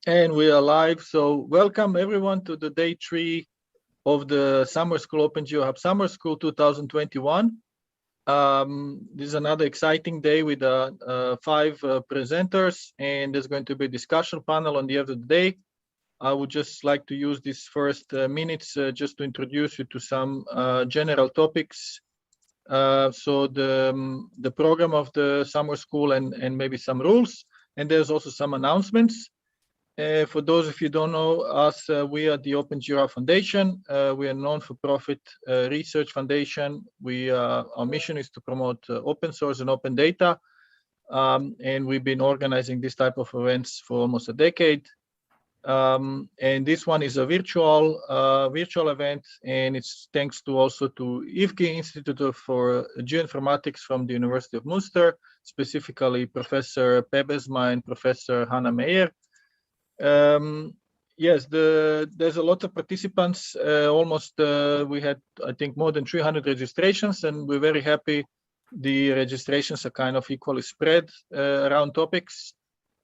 And we are live. So welcome everyone to the day 3 of the Summer School OpenGeoHub Summer School 2021. This is another exciting day with 5 presenters, and there's going to be a discussion panel on the end of the day. I would just like to use these first minutes just to introduce you to some general topics. So the program of the summer school and maybe some rules, and there's also some announcements. For those of you who don't know us, we are the OpenGeoHub Foundation. We are a non-for-profit research foundation. Our mission is to promote open source and open data. And we've been organizing this type of events for almost a decade. And this one is a virtual event, and it's thanks to also to IFGI Institute for Geoinformatics from the University of Münster, specifically Professor Pebesma and Professor Hannah Meyer. Yes, there's a lot of participants. We had, I think, more than 300 registrations, and we're very happy. The registrations are kind of equally spread around topics.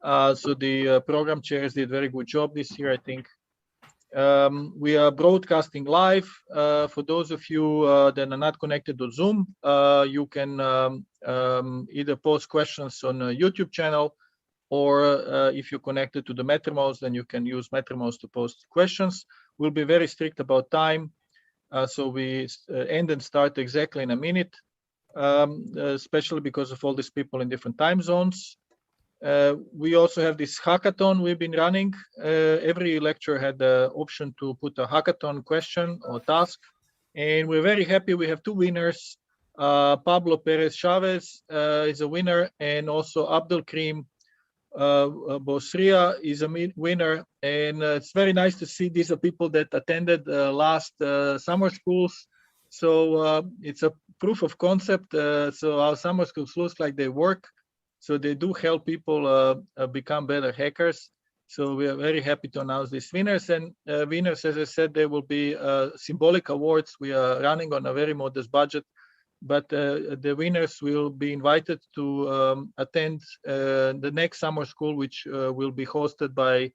So the program chairs did a very good job this year, I think. We are broadcasting live. For those of you that are not connected to Zoom, you can either post questions on a YouTube channel, or if you're connected to the Mattermost, then you can use Mattermost to post questions. We'll be very strict about time, so we end and start exactly in a minute, especially because of all these people in different time zones. We also have this hackathon we've been running. Every lecture had the option to put a hackathon question or task, and we're very happy. We have 2 winners. Pablo Perez Chavez is a winner, and also Abdul Karim Bosria is a winner, and it's very nice to see these are people that attended last summer schools. So it's a proof of concept. So our summer schools looks like they work. So they do help people become better hackers. So we are very happy to announce these winners. And winners, as I said, there will be symbolic awards. We are running on a very modest budget, but the winners will be invited to attend the next summer school, which will be hosted by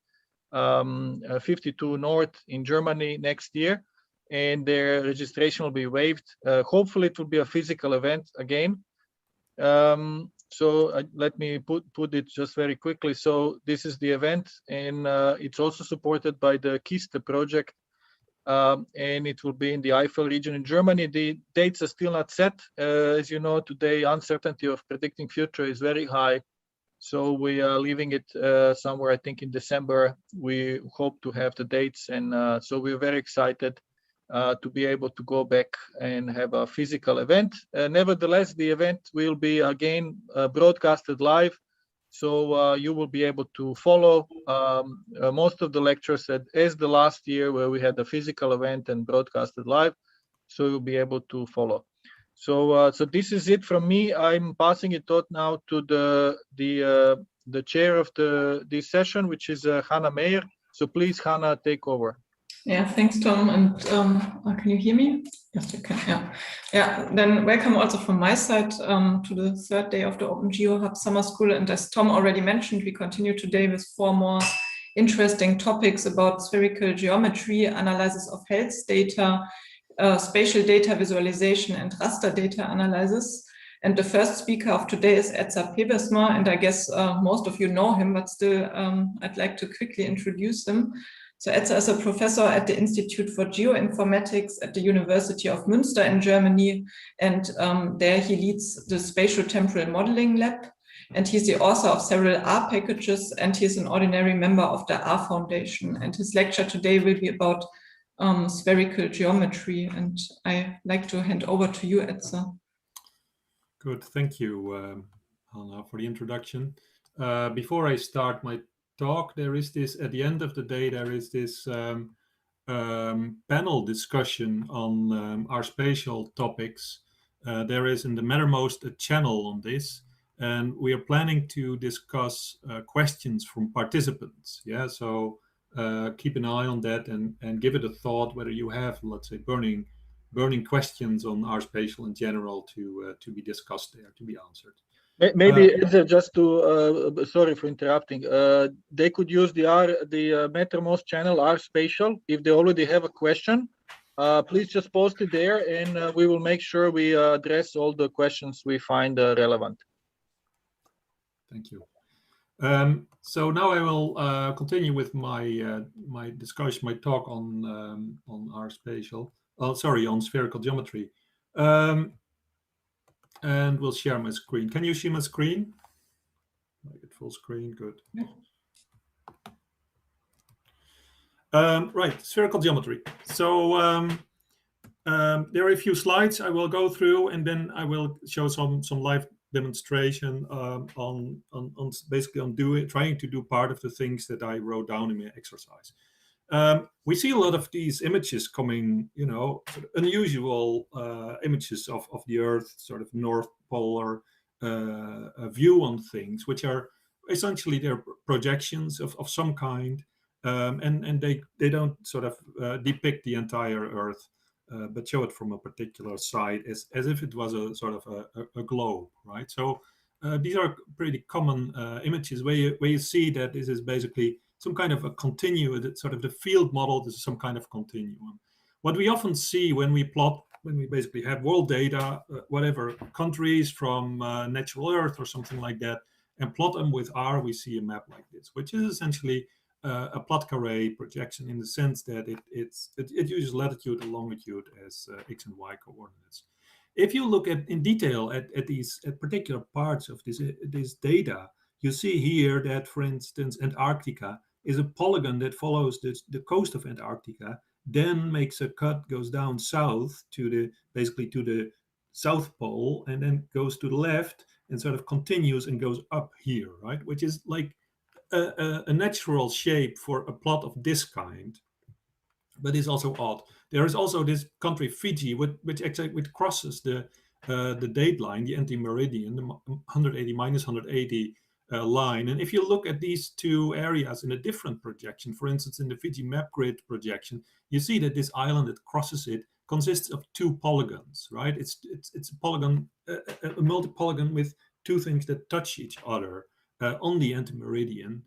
52 North in Germany next year, and their registration will be waived. Hopefully it will be a physical event again. So let me put it just very quickly. So this is the event, and it's also supported by the KIST project. And it will be in the Eifel region in Germany. The dates are still not set. As you know, today uncertainty of predicting future is very high. So we are leaving it somewhere, I think, in December. We hope to have the dates, and so we're very excited to be able to go back and have a physical event. Nevertheless, the event will be again broadcasted live. So you will be able to follow most of the lectures as the last year where we had a physical event and broadcasted live. So you'll be able to follow. So so this is it from me. I'm passing it on now to the chair of this session, which is Hannah Meyer. So please, Hannah, take over. Yeah, thanks, Tom. And can you hear me? Yes, you can. Yeah. Then welcome also from my side to the 3rd day of the OpenGeoHub Summer School. And as Tom already mentioned, we continue today with 4 more interesting topics about spherical geometry, analysis of health data, spatial data visualization, and raster data analysis. And the first speaker of today is Edsa Pebesma, and I guess most of you know him, but still I'd like to quickly introduce him. So Edsa is a professor at the Institute for Geoinformatics at the University of Münster in Germany, and there he leads the Spatial Temporal Modeling Lab, and he's the author of several R packages, and he's an ordinary member of the R Foundation. And his lecture today will be about spherical geometry, and I'd like to hand over to you, Edsa. Good, thank you, Hannah, for the introduction. Before I start my talk, there is this, at the end of the day, there is this panel discussion on our spatial topics. There is in the Mattermost a channel on this, and we are planning to discuss questions from participants. Yeah, so keep an eye on that and give it a thought whether you have, let's say, burning questions on our spatial in general to be discussed there, to be answered. Maybe just to sorry for interrupting. They could use the Mattermost channel R Spatial if they already have a question. Please just post it there, and we will make sure we address all the questions we find relevant. Thank you. So now I will continue with my my discussion, my talk on R Spatial. Oh, sorry, on spherical geometry. And we'll share my screen. Can you see my screen? Make it full screen. Good. Yeah. Right, spherical geometry. So there are a few slides I will go through, and then I will show some live demonstration on basically on trying to do part of the things that I wrote down in my exercise. We see a lot of these images coming, you know, sort of unusual images of the Earth, sort of North Polar view on things, which are essentially they're projections of some kind, and they don't sort of depict the entire Earth, but show it from a particular side as if it was a sort of a globe, right? So these are pretty common images where you see that this is basically some kind of a continuum, sort of the field model. This is some kind of continuum. What we often see when we plot, when we basically have world data, whatever countries from natural Earth or something like that, and plot them with R, we see a map like this, which is essentially a Poincaré projection in the sense that it uses latitude and longitude as X and Y coordinates. If you look in detail at these particular parts of this data, you see here that, for instance, Antarctica is a polygon that follows the coast of Antarctica, then makes a cut, goes down south to basically to the South Pole, and then goes to the left and sort of continues and goes up here, right? Which is like a natural shape for a plot of this kind, but is also odd. There is also this country Fiji, which crosses the date line, the anti-meridian, the 180 minus 180 line. And if you look at these two areas in a different projection, for instance, in the Fiji map grid projection, you see that this island that crosses it consists of two polygons, right? It's a polygon, a multi-polygon with two things that touch each other on the anti-meridian,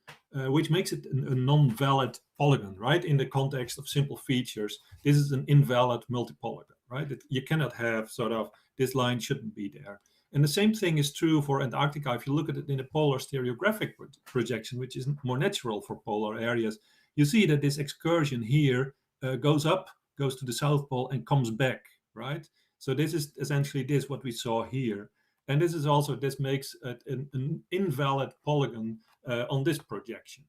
which makes it a non-valid polygon, right? In the context of simple features, this is an invalid multi-polygon, right? You cannot have sort of, this line shouldn't be there. And the same thing is true for Antarctica. If you look at it in a polar stereographic projection, which is more natural for polar areas, you see that this excursion here goes up, goes to the South Pole, and comes back, right? So this is essentially what we saw here. And this is also, this makes an invalid polygon on this projection.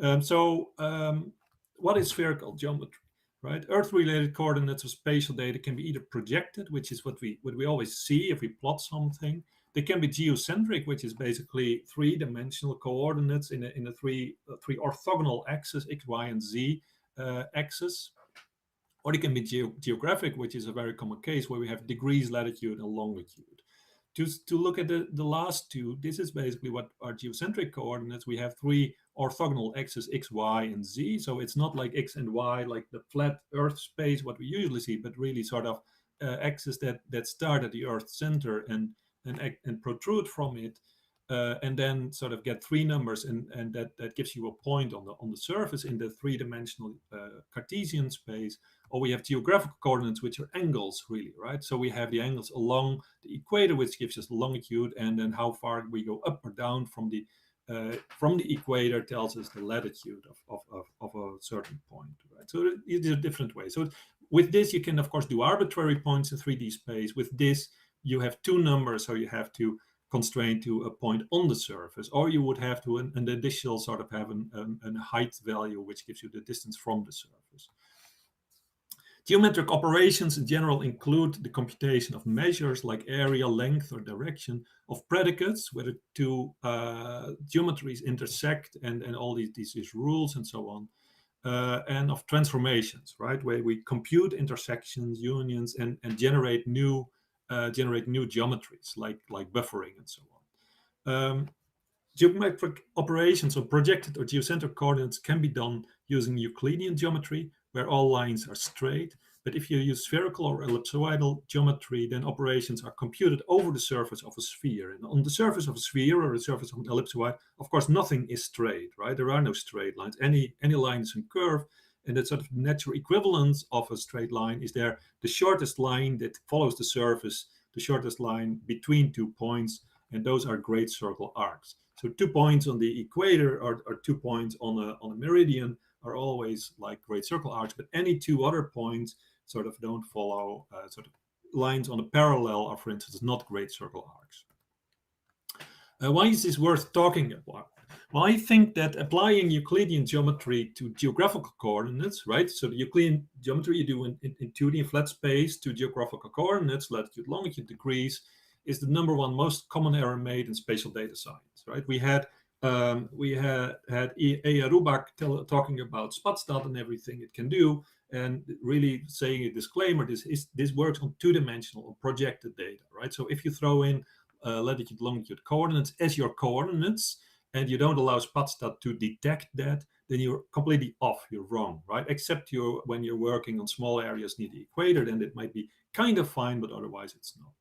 What is spherical geometry? Right, Earth-related coordinates of spatial data can be either projected, which is what we always see if we plot something. They can be geocentric, which is basically three-dimensional coordinates in a three orthogonal axes, x, y, and z axis. Or they can be geographic, which is a very common case where we have degrees, latitude, and longitude. To look at the last two, this is basically what are geocentric coordinates. We have three orthogonal axes, x, y, and z. So it's not like x and y, like the flat Earth space, what we usually see, but really sort of axes that start at the Earth center and protrude from it, and then sort of get three numbers, and that gives you a point on the surface in the three-dimensional Cartesian space. Or we have geographical coordinates, which are angles, really, right? So we have the angles along the equator, which gives us longitude, and then how far we go up or down from the equator tells us the latitude of a certain point, right? So it is a different way. So with this, you can, of course, do arbitrary points in 3D space. With this, you have two numbers, so you have to constrain to a point on the surface, or you would have to an additional sort of have a height value, which gives you the distance from the surface. Geometric operations in general include the computation of measures like area, length, or direction of predicates, whether two geometries intersect, and all these rules and so on, and of transformations, right, where we compute intersections, unions, and generate new geometries like buffering and so on. Geometric operations on projected or geocentric coordinates can be done using Euclidean geometry, where all lines are straight. But if you use spherical or ellipsoidal geometry, then operations are computed over the surface of a sphere. And on the surface of a sphere or the surface of an ellipsoid, of course, nothing is straight, right? There are no straight lines. Any line is a curve. And that sort of natural equivalence of a straight line is there the shortest line that follows the surface, the shortest line between 2 points, and those are great circle arcs. So 2 points on the equator or 2 points on a meridian are always like great circle arcs, but any 2 other points sort of don't follow sort of lines on a parallel are, for instance, not great circle arcs. Why is this worth talking about? Well, I think that applying Euclidean geometry to geographical coordinates, right? So the Euclidean geometry you do in 2D in flat space to geographical coordinates, latitude, longitude, degrees, is the #1 most common error made in spatial data science, right? We had Eya Rubak talking about Spatstat and everything it can do, and really saying a disclaimer: this works on 2-dimensional or projected data, right? So if you throw in latitude, longitude coordinates as your coordinates, and you don't allow Spatstat to detect that, then you're completely off. You're wrong, right? Except when you're working on small areas near the equator, then it might be kind of fine, but otherwise it's not.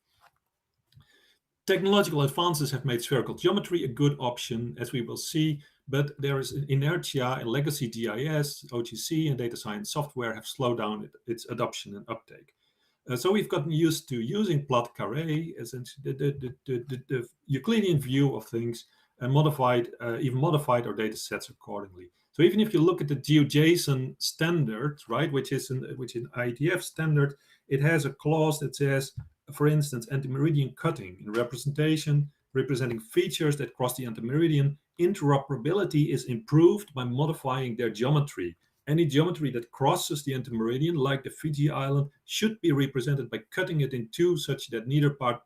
Technological advances have made spherical geometry a good option, as we will see, but there is an inertia in legacy GIS, OGC, and data science software have slowed down its adoption and uptake. So we've gotten used to using plot carré, essentially the Euclidean view of things, and even modified our data sets accordingly. So even if you look at the GeoJSON standard, right, which is an IETF standard, it has a clause that says, for instance, antimeridian cutting in representing features that cross the antimeridian, interoperability is improved by modifying their geometry. Any geometry that crosses the antimeridian, like the Fiji island, should be represented by cutting it in two such that neither part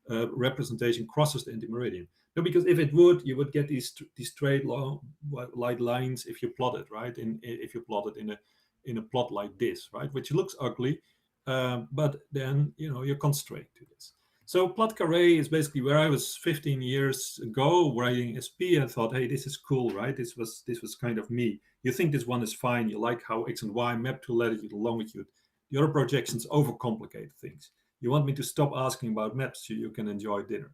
representation crosses the antimeridian. No, because if it would, you would get these straight light lines if you plot it, right? If you plot it in a plot like this, right, which looks ugly, but then you're constrained to this. So plot carré is basically where I was 15 years ago writing SP. I thought, hey, this is cool, right? This was kind of me. You think this one is fine. You like how X and Y map to latitude and longitude. The other projections overcomplicate things. You want me to stop asking about maps so you can enjoy dinner,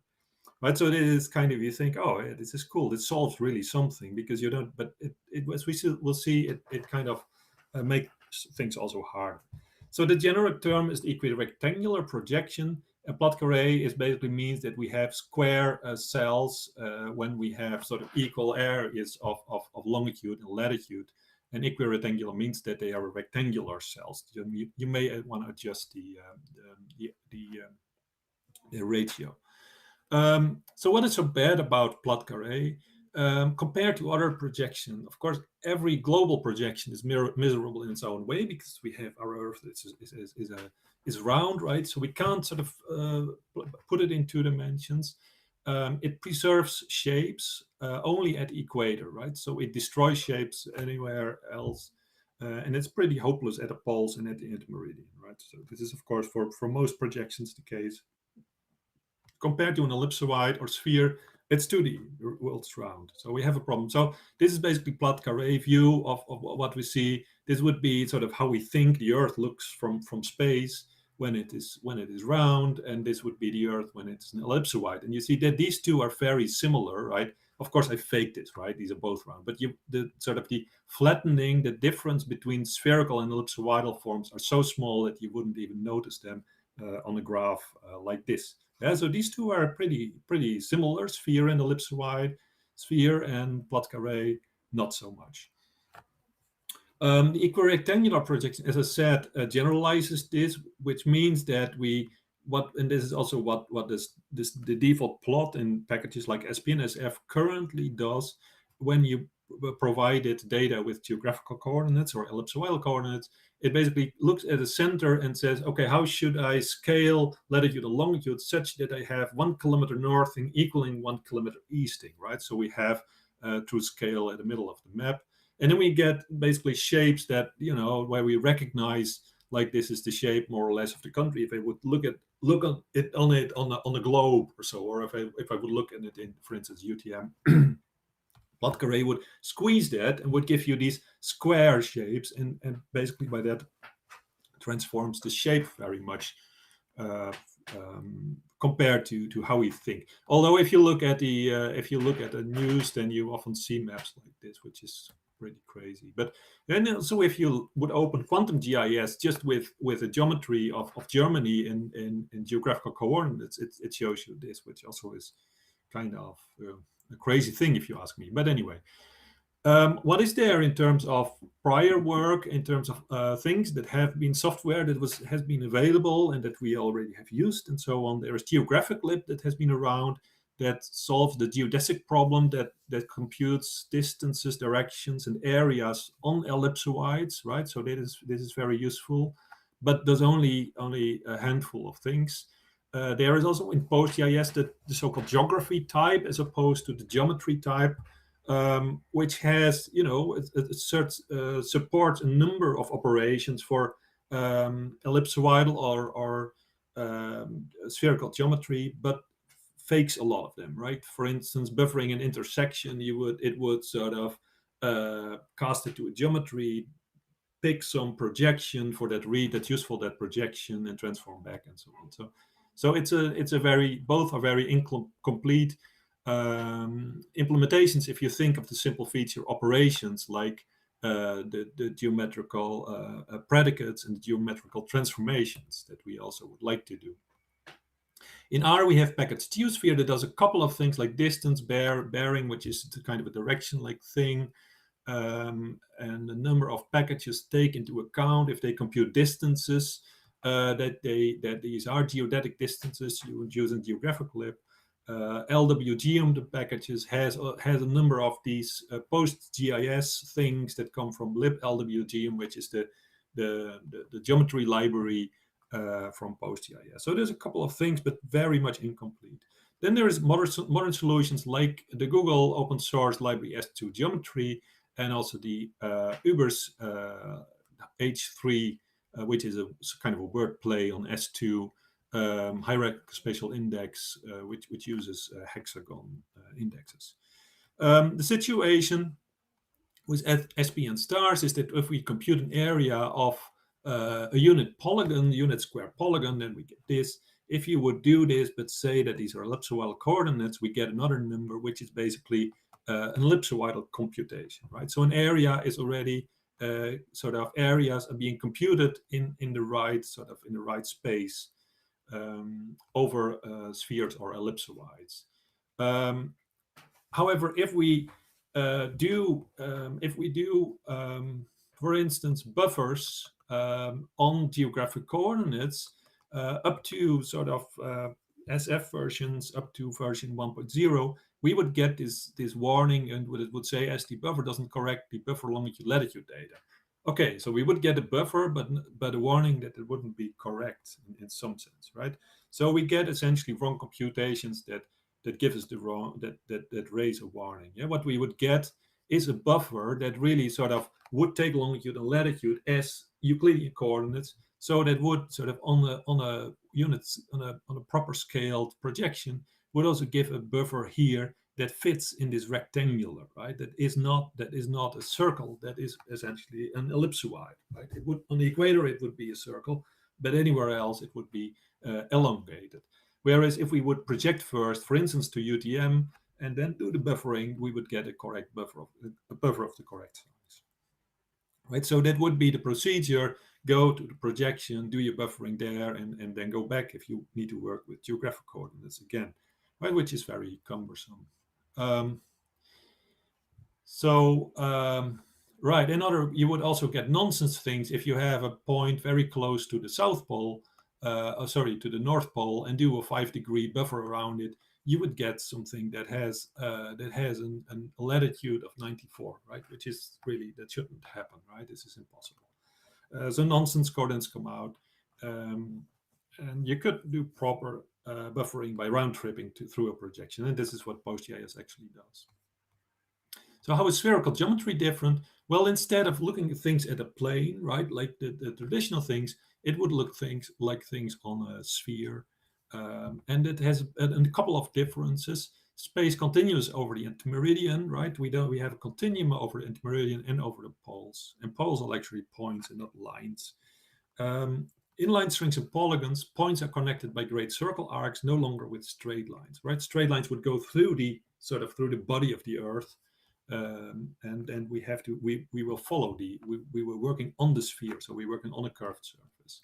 right? So it is kind of, you think, oh, yeah, this is cool. It solves really something, because you don't, but as we'll see, it kind of makes things also hard. So the generic term is the equirectangular projection. A plot carré basically means that we have square cells when we have sort of equal areas of longitude and latitude. And equirectangular means that they are rectangular cells. You may want to adjust the ratio. So what is so bad about plot carré? Compared to other projection, of course, every global projection is miserable in its own way, because we have our Earth is round, right? So we can't sort of put it in 2 dimensions. It preserves shapes only at equator, right? So it destroys shapes anywhere else, and it's pretty hopeless at the poles and at the intermeridian, right? So this is, of course, for most projections the case. Compared to an ellipsoid or sphere, it's 2D, the world's round. So we have a problem. So this is basically plot carré view of what we see. This would be sort of how we think the Earth looks from space when it is round, and this would be the Earth when it's an ellipsoid. And you see that these two are very similar, right? Of course, I faked it, right? These are both round, but the flattening, the difference between spherical and ellipsoidal forms are so small that you wouldn't even notice them on a graph like this. Yeah, so these two are pretty similar, sphere and ellipsoid, sphere and plot carré, not so much. The equirectangular projection, as I said, generalizes this, which means that and this is also what the default plot in packages like SP and SF currently does when you provided data with geographical coordinates or ellipsoidal coordinates. It basically looks at the center and says, okay, how should I scale latitude and longitude such that I have 1 kilometer northing equaling 1 kilometer easting, right? So we have true scale at the middle of the map. And then we get basically shapes that, where we recognize, like, this is the shape more or less of the country. If I would look on it on the globe or so, or if I would look at it in, for instance, UTM, plot carré would squeeze that and would give you these square shapes, and basically by that transforms the shape very much compared to how we think. Although if you look at the news, then you often see maps like this, which is pretty crazy. But then also, if you would open quantum GIS just with a geometry of Germany in geographical coordinates, it shows you this, which also is kind of a crazy thing if you ask me. But anyway, what is there in terms of prior work, in terms of things that have been software that has been available and that we already have used and so on? There is GeographicLib that has been around that solves the geodesic problem that computes distances, directions, and areas on ellipsoids, right? So this is very useful, but there's only a handful of things. There is also in PostGIS the so-called geography type as opposed to the geometry type, which has, it supports a number of operations for ellipsoidal or spherical geometry, but fakes a lot of them, right? For instance, buffering an intersection, it would sort of cast it to a geometry, pick some projection for that read that's useful, that projection, and transform back and so on. So it's a both are very incomplete implementations if you think of the simple feature operations like the geometrical predicates and the geometrical transformations that we also would like to do. In R, we have package geosphere that does a couple of things like distance, bearing, which is kind of a direction-like thing, and the number of packages take into account if they compute distances, that these are geodetic distances you would use in GeographicLib. LWGeom, the packages, has a number of these post-GIS things that come from liblwgeom, which is the geometry library from PostGIS. So there's a couple of things, but very much incomplete. Then there is modern solutions like the Google open source library S2 Geometry, and also the Uber's H3, which is a kind of a word play on S2, hierarchical spatial index, which uses hexagon indexes. The situation with SPN stars is that if we compute an area of a unit square polygon, then we get this. If you would do this, but say that these are ellipsoidal coordinates, we get another number, which is basically an ellipsoidal computation, right? So an area is already areas are being computed in the right space over spheres or ellipsoids. However, if we do, for instance, buffers on geographic coordinates up to SF versions up to version 1.0, we would get this warning, and it would say SD buffer doesn't correct the buffer longitude latitude data. Okay, so we would get a buffer, but a warning that it wouldn't be correct in some sense, right? So we get essentially wrong computations that give us the wrong, that raise a warning. Yeah, what we would get is a buffer that really would take longitude and latitude as Euclidean coordinates, so that would on a proper scaled projection would also give a buffer here that fits in this rectangular, right? That is not a circle. That is essentially an ellipsoid, right? It would, on the equator it would be a circle, but anywhere else it would be elongated. Whereas if we would project first, for instance, to UTM and then do the buffering, we would get a correct buffer of the correct size, right? So that would be the procedure. Go to the projection, do your buffering there, and then go back if you need to work with geographic coordinates again, right? Which is very cumbersome. Right, you would also get nonsense things if you have a point very close to the South Pole, to the North Pole, and do a 5-degree buffer around it. You would get something that has a latitude of 94, right? Which is really, that shouldn't happen, right? This is impossible. So nonsense coordinates come out, and you could do proper buffering by round tripping through a projection, and this is what PostGIS actually does. So how is spherical geometry different? Well, instead of looking at things at a plane, right, like the traditional things, it would look like things on a sphere, and it has a couple of differences. Space continues over the antimeridian, right? We have a continuum over the antimeridian and over the poles, and poles are actually points and not lines. inline strings and polygons, points are connected by great circle arcs, no longer with straight lines, right? Straight lines would go through the body of the Earth, and we will follow we were working on the sphere, so we're working on a curved surface.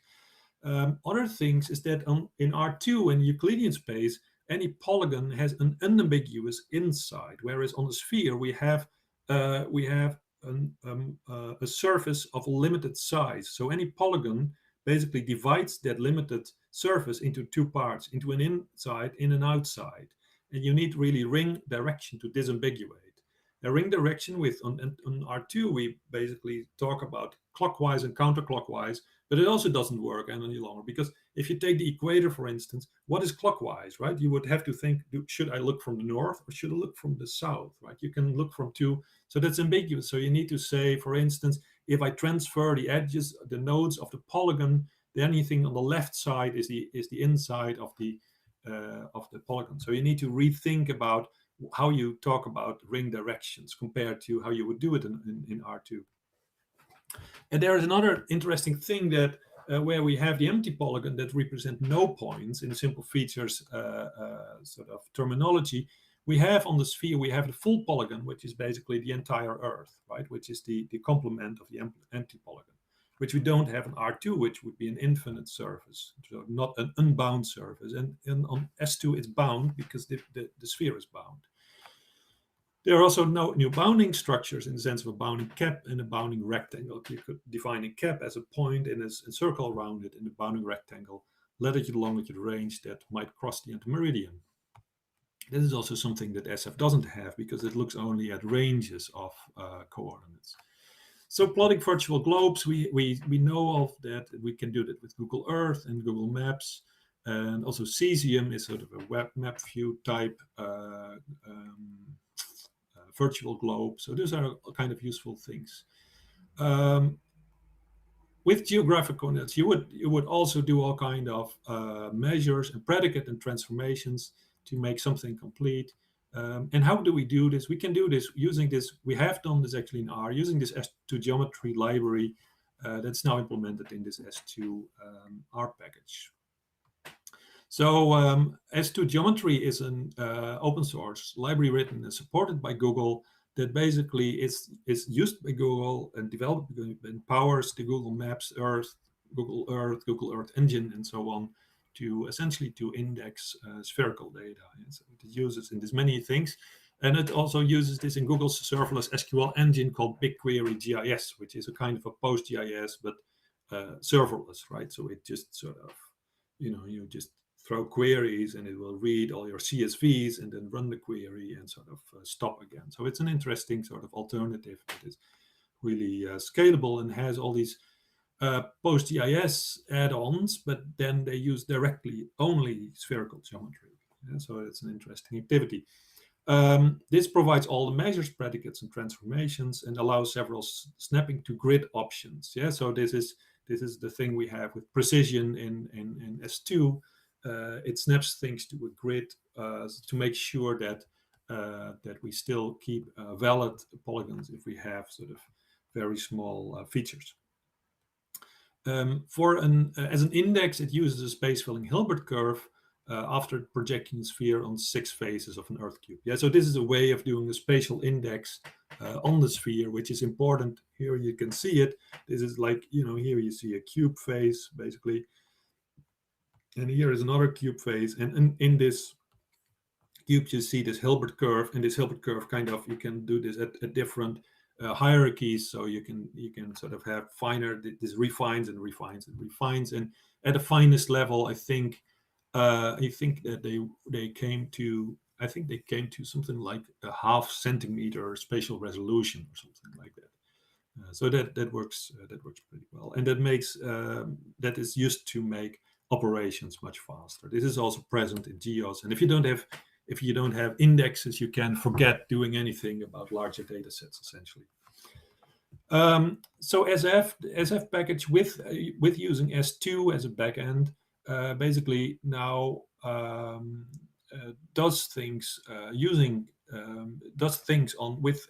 Other things is that in R2 in Euclidean space, any polygon has an unambiguous inside, whereas on the sphere we have a surface of limited size. So any polygon basically divides that limited surface into two parts, into an inside and an outside. And you need really ring direction to disambiguate. A ring direction on R2, we basically talk about clockwise and counterclockwise, but it also doesn't work any longer, because if you take the equator, for instance, what is clockwise, right? You would have to think, should I look from the north or should I look from the south, right? You can look from two, so that's ambiguous. So you need to say, for instance, if I transfer the edges, the nodes of the polygon, then anything on the left side is the inside of the polygon. So you need to rethink about how you talk about ring directions compared to how you would do it in R2. And there is another interesting thing that where we have the empty polygon that represent no points in the simple features sort of terminology. We have on the sphere, we have the full polygon, which is basically the entire Earth, right? Which is the complement of the empty polygon, which we don't have in R2, which would be an infinite surface, so not an unbound surface. And on S2, it's bound because the sphere is bound. There are also no new bounding structures in the sense of a bounding cap and a bounding rectangle. You could define a cap as a point and as a circle around it, in the bounding rectangle, latitude, longitude range that might cross the antimeridian. This is also something that SF doesn't have because it looks only at ranges of coordinates. So plotting virtual globes, we know of that. We can do that with Google Earth and Google Maps. And also Cesium is sort of a web map view type virtual globe. So those are kind of useful things. With geographic coordinates, you would also do all kind of measures and predicate and transformations to make something complete. And how do we do this? We can do this using this. We have done this actually in R, using this S2 geometry library that's now implemented in this S2 R package. So S2 Geometry is an open source library written and supported by Google that basically is used by Google and developed and powers the Google Maps, Google Earth Engine, and so on, to essentially to index spherical data. And so it uses in this many things. And it also uses this in Google's serverless SQL engine called BigQuery GIS, which is a kind of a post-GIS, but serverless, right? So it just sort of, you just throw queries and it will read all your CSVs and then run the query and sort of stop again. So it's an interesting sort of alternative that is really scalable and has all these post-GIS add-ons, but then they use directly only spherical geometry. Yeah, so it's an interesting activity. This provides all the measures, predicates, and transformations, and allows several snapping to grid options. Yeah, so this is the thing we have with precision in S2. It snaps things to a grid to make sure that we still keep valid polygons if we have sort of very small features. As an index, it uses a space-filling Hilbert curve after projecting the sphere on 6 faces of an Earth cube. Yeah, so this is a way of doing a spatial index on the sphere, which is important. Here you can see it. This is like, here you see a cube face, basically. And here is another cube face. And in this cube, you see this Hilbert curve. And this Hilbert curve you can do this at different hierarchies. So you can sort of have finer, this refines and refines and refines. And at the finest level, I think that they came to something like a 0.5 centimeter spatial resolution or something like that. So that works pretty well, and that makes that is used to make operations much faster. This is also present in GEOS, and if you don't have indexes, you can forget doing anything about larger data sets essentially. So SF package with using S2 as a backend. Basically now does things with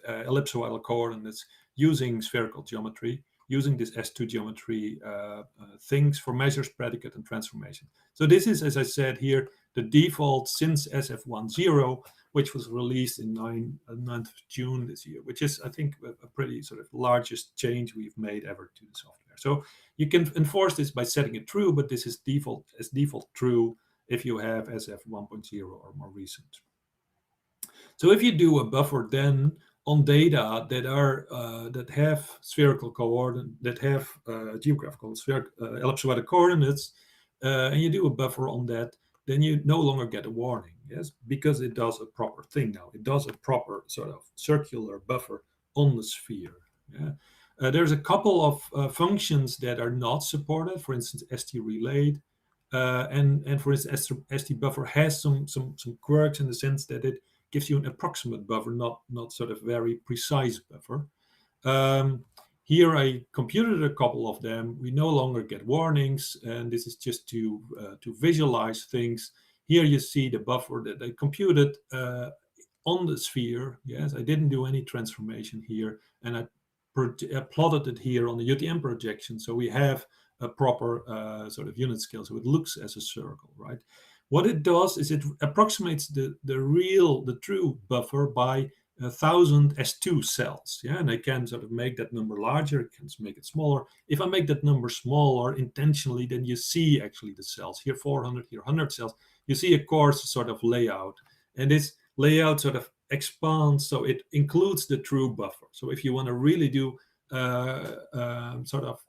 ellipsoidal coordinates using spherical geometry. using this S2 geometry things for measures, predicate, and transformation. So this is, as I said here, the default since SF10, which was released in 9th of June this year, which is, I think, a pretty sort of largest change we've made ever to the software. So you can enforce this by setting it true, but this is default true if you have SF 1.0 or more recent. So if you do a buffer then on data that are that have spherical coordinates, that have geographical ellipsoidal coordinates, and you do a buffer on that, then you no longer get a warning, yes, because it does a proper thing now. It does a proper sort of circular buffer on the sphere. Yeah? There's a couple of functions that are not supported, for instance, ST-relayed, and for instance, ST-buffer has some quirks in the sense that it gives you an approximate buffer, not sort of very precise buffer. Here I computed a couple of them. We no longer get warnings, and this is just to visualize things. Here you see the buffer that I computed on the sphere. Yes, I didn't do any transformation here, and I plotted it here on the UTM projection. So we have a proper sort of unit scale, so it looks as a circle, right? What it does is it approximates the true buffer by 1,000 S2 cells, yeah, and I can sort of make that number larger, I can make it smaller. If I make that number smaller intentionally, then you see actually the cells here, 400, here 100 cells. You see a coarse sort of layout, and this layout sort of expands, so it includes the true buffer. So if you want to really do sort of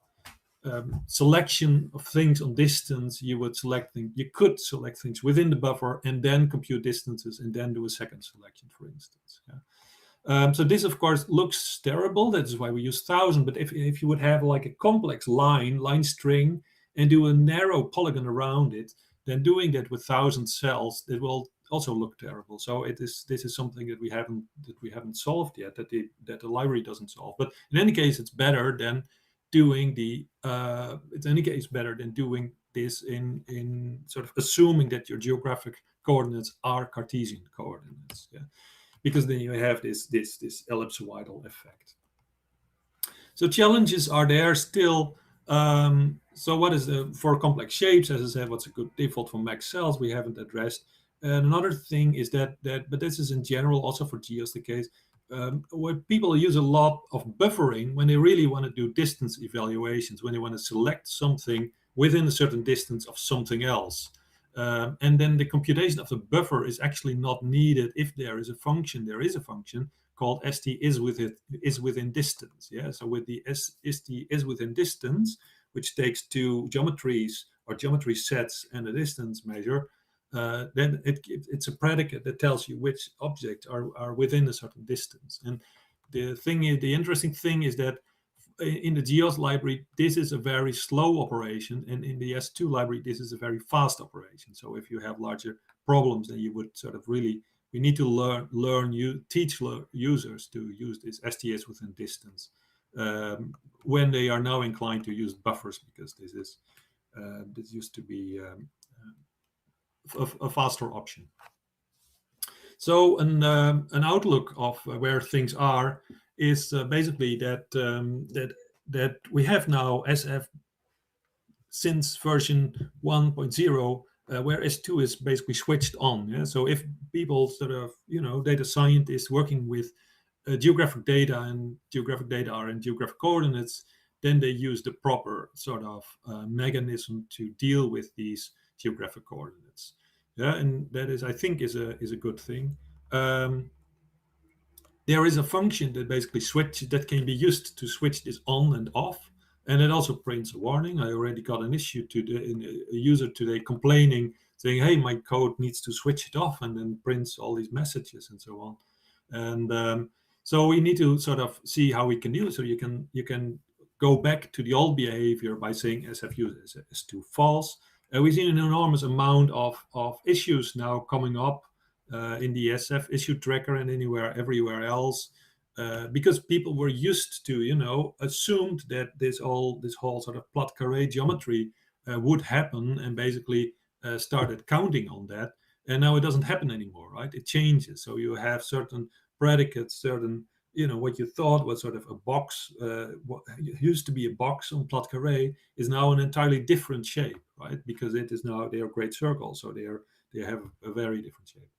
selection of things on distance, you would select things. You could select things within the buffer and then compute distances and then do a second selection, for instance. Yeah. So this, of course, looks terrible. That's why we use 1,000. But if you would have like a complex line string, and do a narrow polygon around it, then doing that with 1,000 cells, it will also look terrible. So this is something that we haven't solved yet, that the library doesn't solve. But in any case, it's better than doing this in sort of assuming that your geographic coordinates are Cartesian coordinates, yeah, because then you have this ellipsoidal effect. So challenges are there still. So what is for complex shapes? As I said, what's a good default for max cells? We haven't addressed. And another thing is that but this is in general also for geos the case. Where people use a lot of buffering when they really want to do distance evaluations, when they want to select something within a certain distance of something else. And then the computation of the buffer is actually not needed if there is a function. There is a function called st is within distance. Yeah, so with the st is within distance, which takes two geometries or geometry sets and a distance measure, then it's a predicate that tells you which objects are within a certain distance. And the interesting thing is that in the GEOS library, this is a very slow operation, and in the S2 library, this is a very fast operation. So if you have larger problems, then you would sort of we need to teach users to use this STS within distance when they are now inclined to use buffers, because this used to be a faster option. So an outlook of where things are is basically that that we have now SF since version 1.0 where S2 is basically switched on. Yeah? So if people sort of, data scientists working with geographic data, and geographic data are in geographic coordinates, then they use the proper sort of mechanism to deal with these geographic coordinates. Yeah, and that is, I think, is a good thing. There is a function that basically that can be used to switch this on and off, and it also prints a warning. I already got an issue a user today complaining, saying, "Hey, my code needs to switch it off," and then prints all these messages and so on. And so we need to sort of see how we can do it. So you can go back to the old behavior by saying SFU is to false. We've seen an enormous amount of issues now coming up in the SF issue tracker and everywhere else, because people were used to, assumed that this whole sort of plot carré geometry would happen, and basically started counting on that. And now it doesn't happen anymore, right? It changes. So you have certain predicates, certain what you thought was sort of a box, what used to be a box on plot carré is now an entirely different shape, right? Because it is now, they are great circles, so they have a very different shape.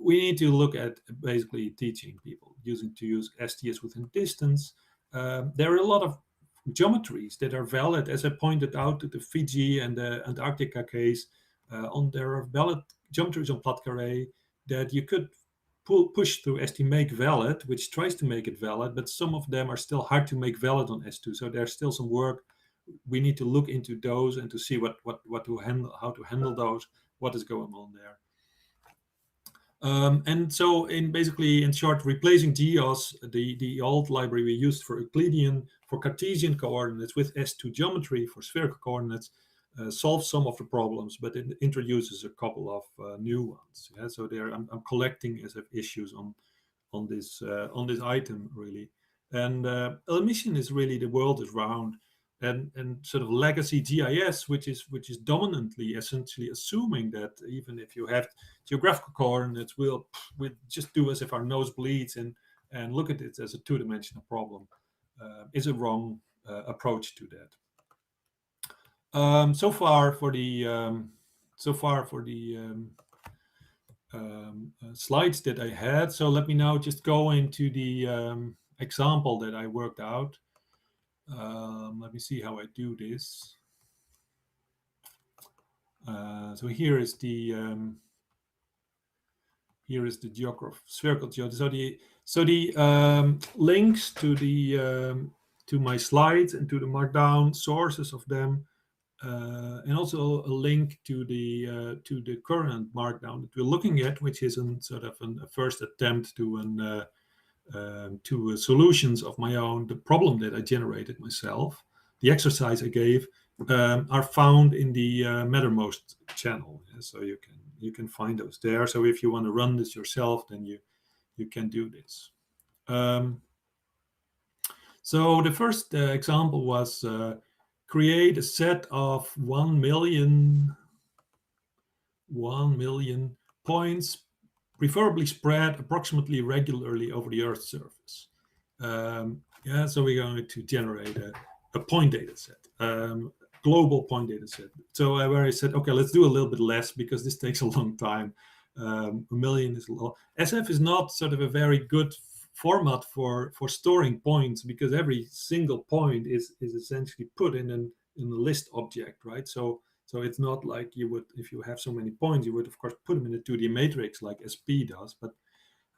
We need to look at basically teaching people to use STS within distance. There are a lot of geometries that are valid, as I pointed out to the Fiji and the Antarctica case. There are valid geometries on plot carré that you could push through STMake valid, which tries to make it valid, but some of them are still hard to make valid on S2. So there's still some work. We need to look into those and to see what to handle, how to handle those, what is going on there. And so in short, replacing GEOS, the old library we used for Euclidean, for Cartesian coordinates, with S2 geometry for spherical coordinates, solves some of the problems, but it introduces a couple of new ones. Yeah? So there, I'm collecting as issues on this item really. And emission is really, the world is round, and sort of legacy GIS, which is dominantly essentially assuming that even if you have geographical coordinates, we'll just do as if our nose bleeds and look at it as a two-dimensional problem, is a wrong approach to that. So far for the slides that I had. So let me now just go into the example that I worked out. Let me see how I do this. So here is the spherical geometry. So the links to my slides and to the markdown sources of them, and also a link to the current markdown that we're looking at, which is a first attempt to solutions of my own, the problem that I generated myself. The exercise I gave are found in the Mattermost channel, yeah? So you can find those there. So if you want to run this yourself, then you can do this. So the first example was create a set of 1 million points, preferably spread approximately regularly over the Earth's surface. So we're going to generate a point data set, global point data set. So where I said, okay, let's do a little bit less because this takes a long time. 1 million is low. SF is not sort of a very good format for storing points, because every single point is essentially put in a list object, right? So it's not like you would, if you have so many points, you would of course put them in a 2D matrix like SP does, but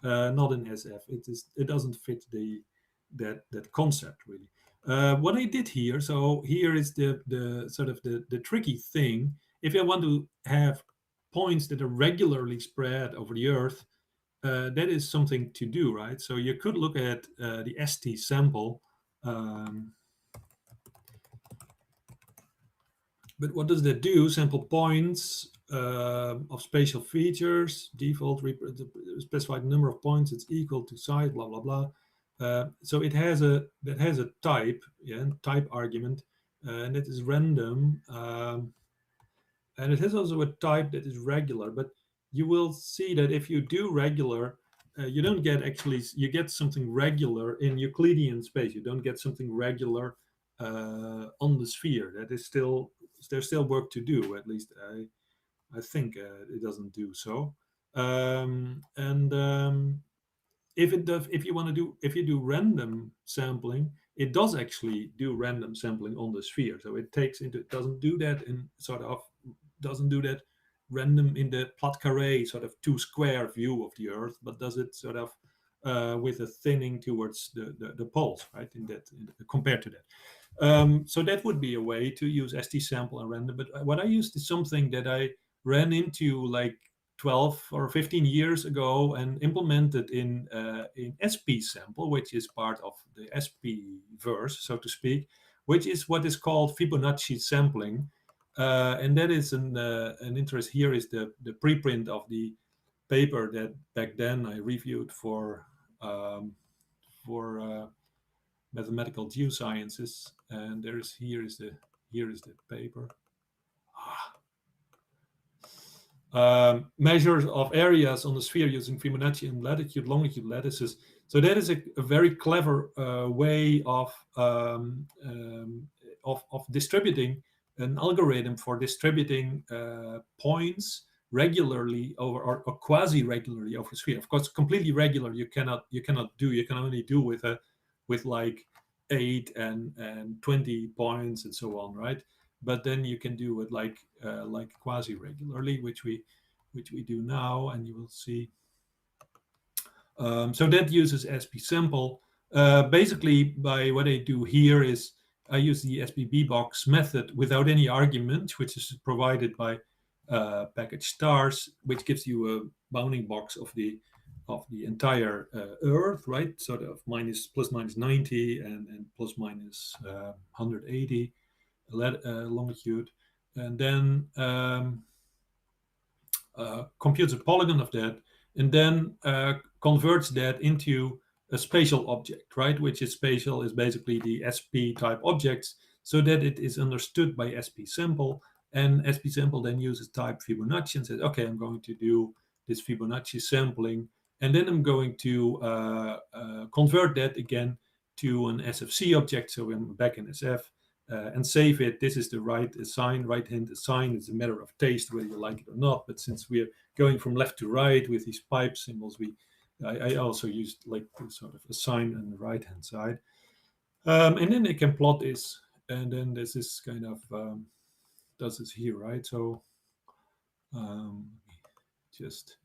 not in SF. It doesn't fit that concept really. What I did here, so here is the tricky thing. If I want to have points that are regularly spread over the Earth, that is something to do, right? So you could look at the ST sample. But what does that do? Sample points of spatial features, default specified number of points, it's equal to size, blah, blah, blah. So it has a type, type argument, and it is random. And it has also a type that is regular, but you will see that if you do regular, you don't get you get something regular in Euclidean space. You don't get something regular on the sphere. That is there's still work to do. At least I think it doesn't do so. If you do random sampling, it does actually do random sampling on the sphere. So it doesn't do that random in the plot carré sort of 2-square view of the Earth, but does it sort of with a thinning towards the poles, right? Compared to that. So that would be a way to use ST sample and random. But what I used is something that I ran into like 12 or 15 years ago and implemented in SP sample, which is part of the SP verse, so to speak, which is what is called Fibonacci sampling. And that is an interest. Here is the preprint of the paper that back then I reviewed for mathematical geosciences, and here is the paper. Measures of areas on the sphere using Fibonacci and latitude, longitude lattices. So that is a very clever way of distributing an algorithm for distributing points regularly over or quasi-regularly over a sphere. Of course, completely regular you cannot do. You can only do with like 8 and 20 points and so on, right? But then you can do it like quasi-regularly, which we do now, and you will see. So that uses SPSample. Basically, by what I do here is I use the SPB box method without any argument, which is provided by package stars, which gives you a bounding box of the entire Earth, right? Sort of plus minus 90 and plus minus 180 longitude, and then computes a polygon of that, and then converts that into a spatial object, right? Which is spatial is basically the SP type objects, so that it is understood by SPSample, and SPSample then uses type Fibonacci and says, okay, I'm going to do this Fibonacci sampling, and then I'm going to convert that again to an SFC object, so I'm back in SF, and save it. This is the right-hand assign. It's a matter of taste whether you like it or not. But since we're going from left to right with these pipe symbols, I also used like sort of assign on the right-hand side. And then I can plot this, and then this is kind of does this here, right? So just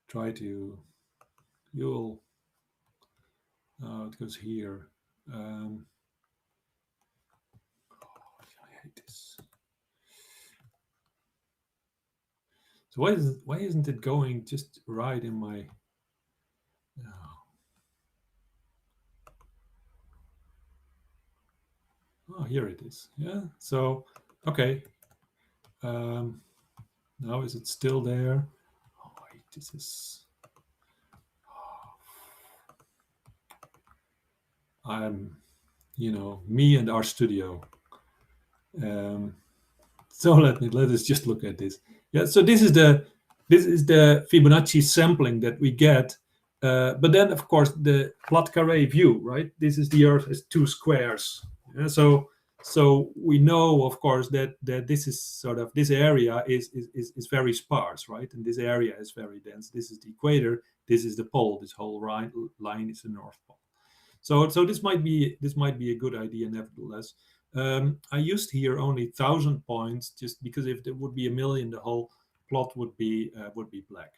try to it goes here. I hate this. So why isn't it going just right in my? Oh, here it is. Yeah. So okay. Now is it still there? Oh wait, this is. I'm, me and RStudio. So let us just look at this. Yeah. So this is the Fibonacci sampling that we get, but then of course the plot carré view, right? This is the Earth as two squares. Yeah? So we know, of course, that this is sort of this area is very sparse, right? And this area is very dense. This is the equator. This is the pole. This whole line is the North Pole. So this might be a good idea, nevertheless. I used here only 1,000 points, just because if there would be 1,000,000, the whole plot would be black.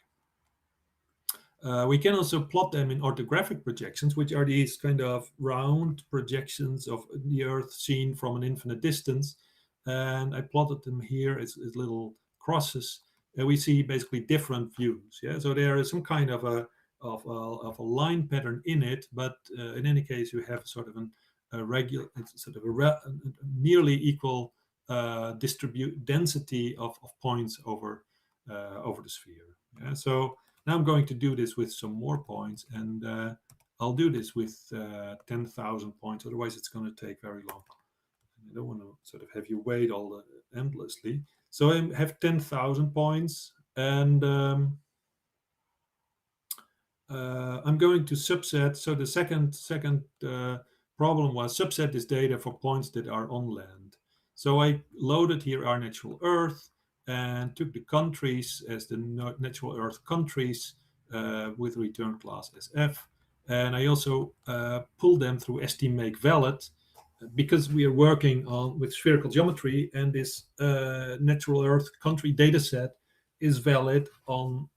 We can also plot them in orthographic projections, which are these kind of round projections of the Earth seen from an infinite distance. And I plotted them here as little crosses. And we see basically different views. Yeah, so there is some kind of a line pattern in it, but in any case, you have sort of a nearly equal density of points over the sphere. Yeah, so now I'm going to do this with some more points, and I'll do this with 10,000 points. Otherwise, it's going to take very long. I don't want to sort of have you wait all endlessly. So I have 10,000 points, and I'm going to subset. So the second problem was subset this data for points that are on land. So I loaded here our natural Earth and took the countries as the natural Earth countries with return class as F. And I also pulled them through STMakeValid, because we are working with spherical geometry, and this natural Earth country data set is valid on,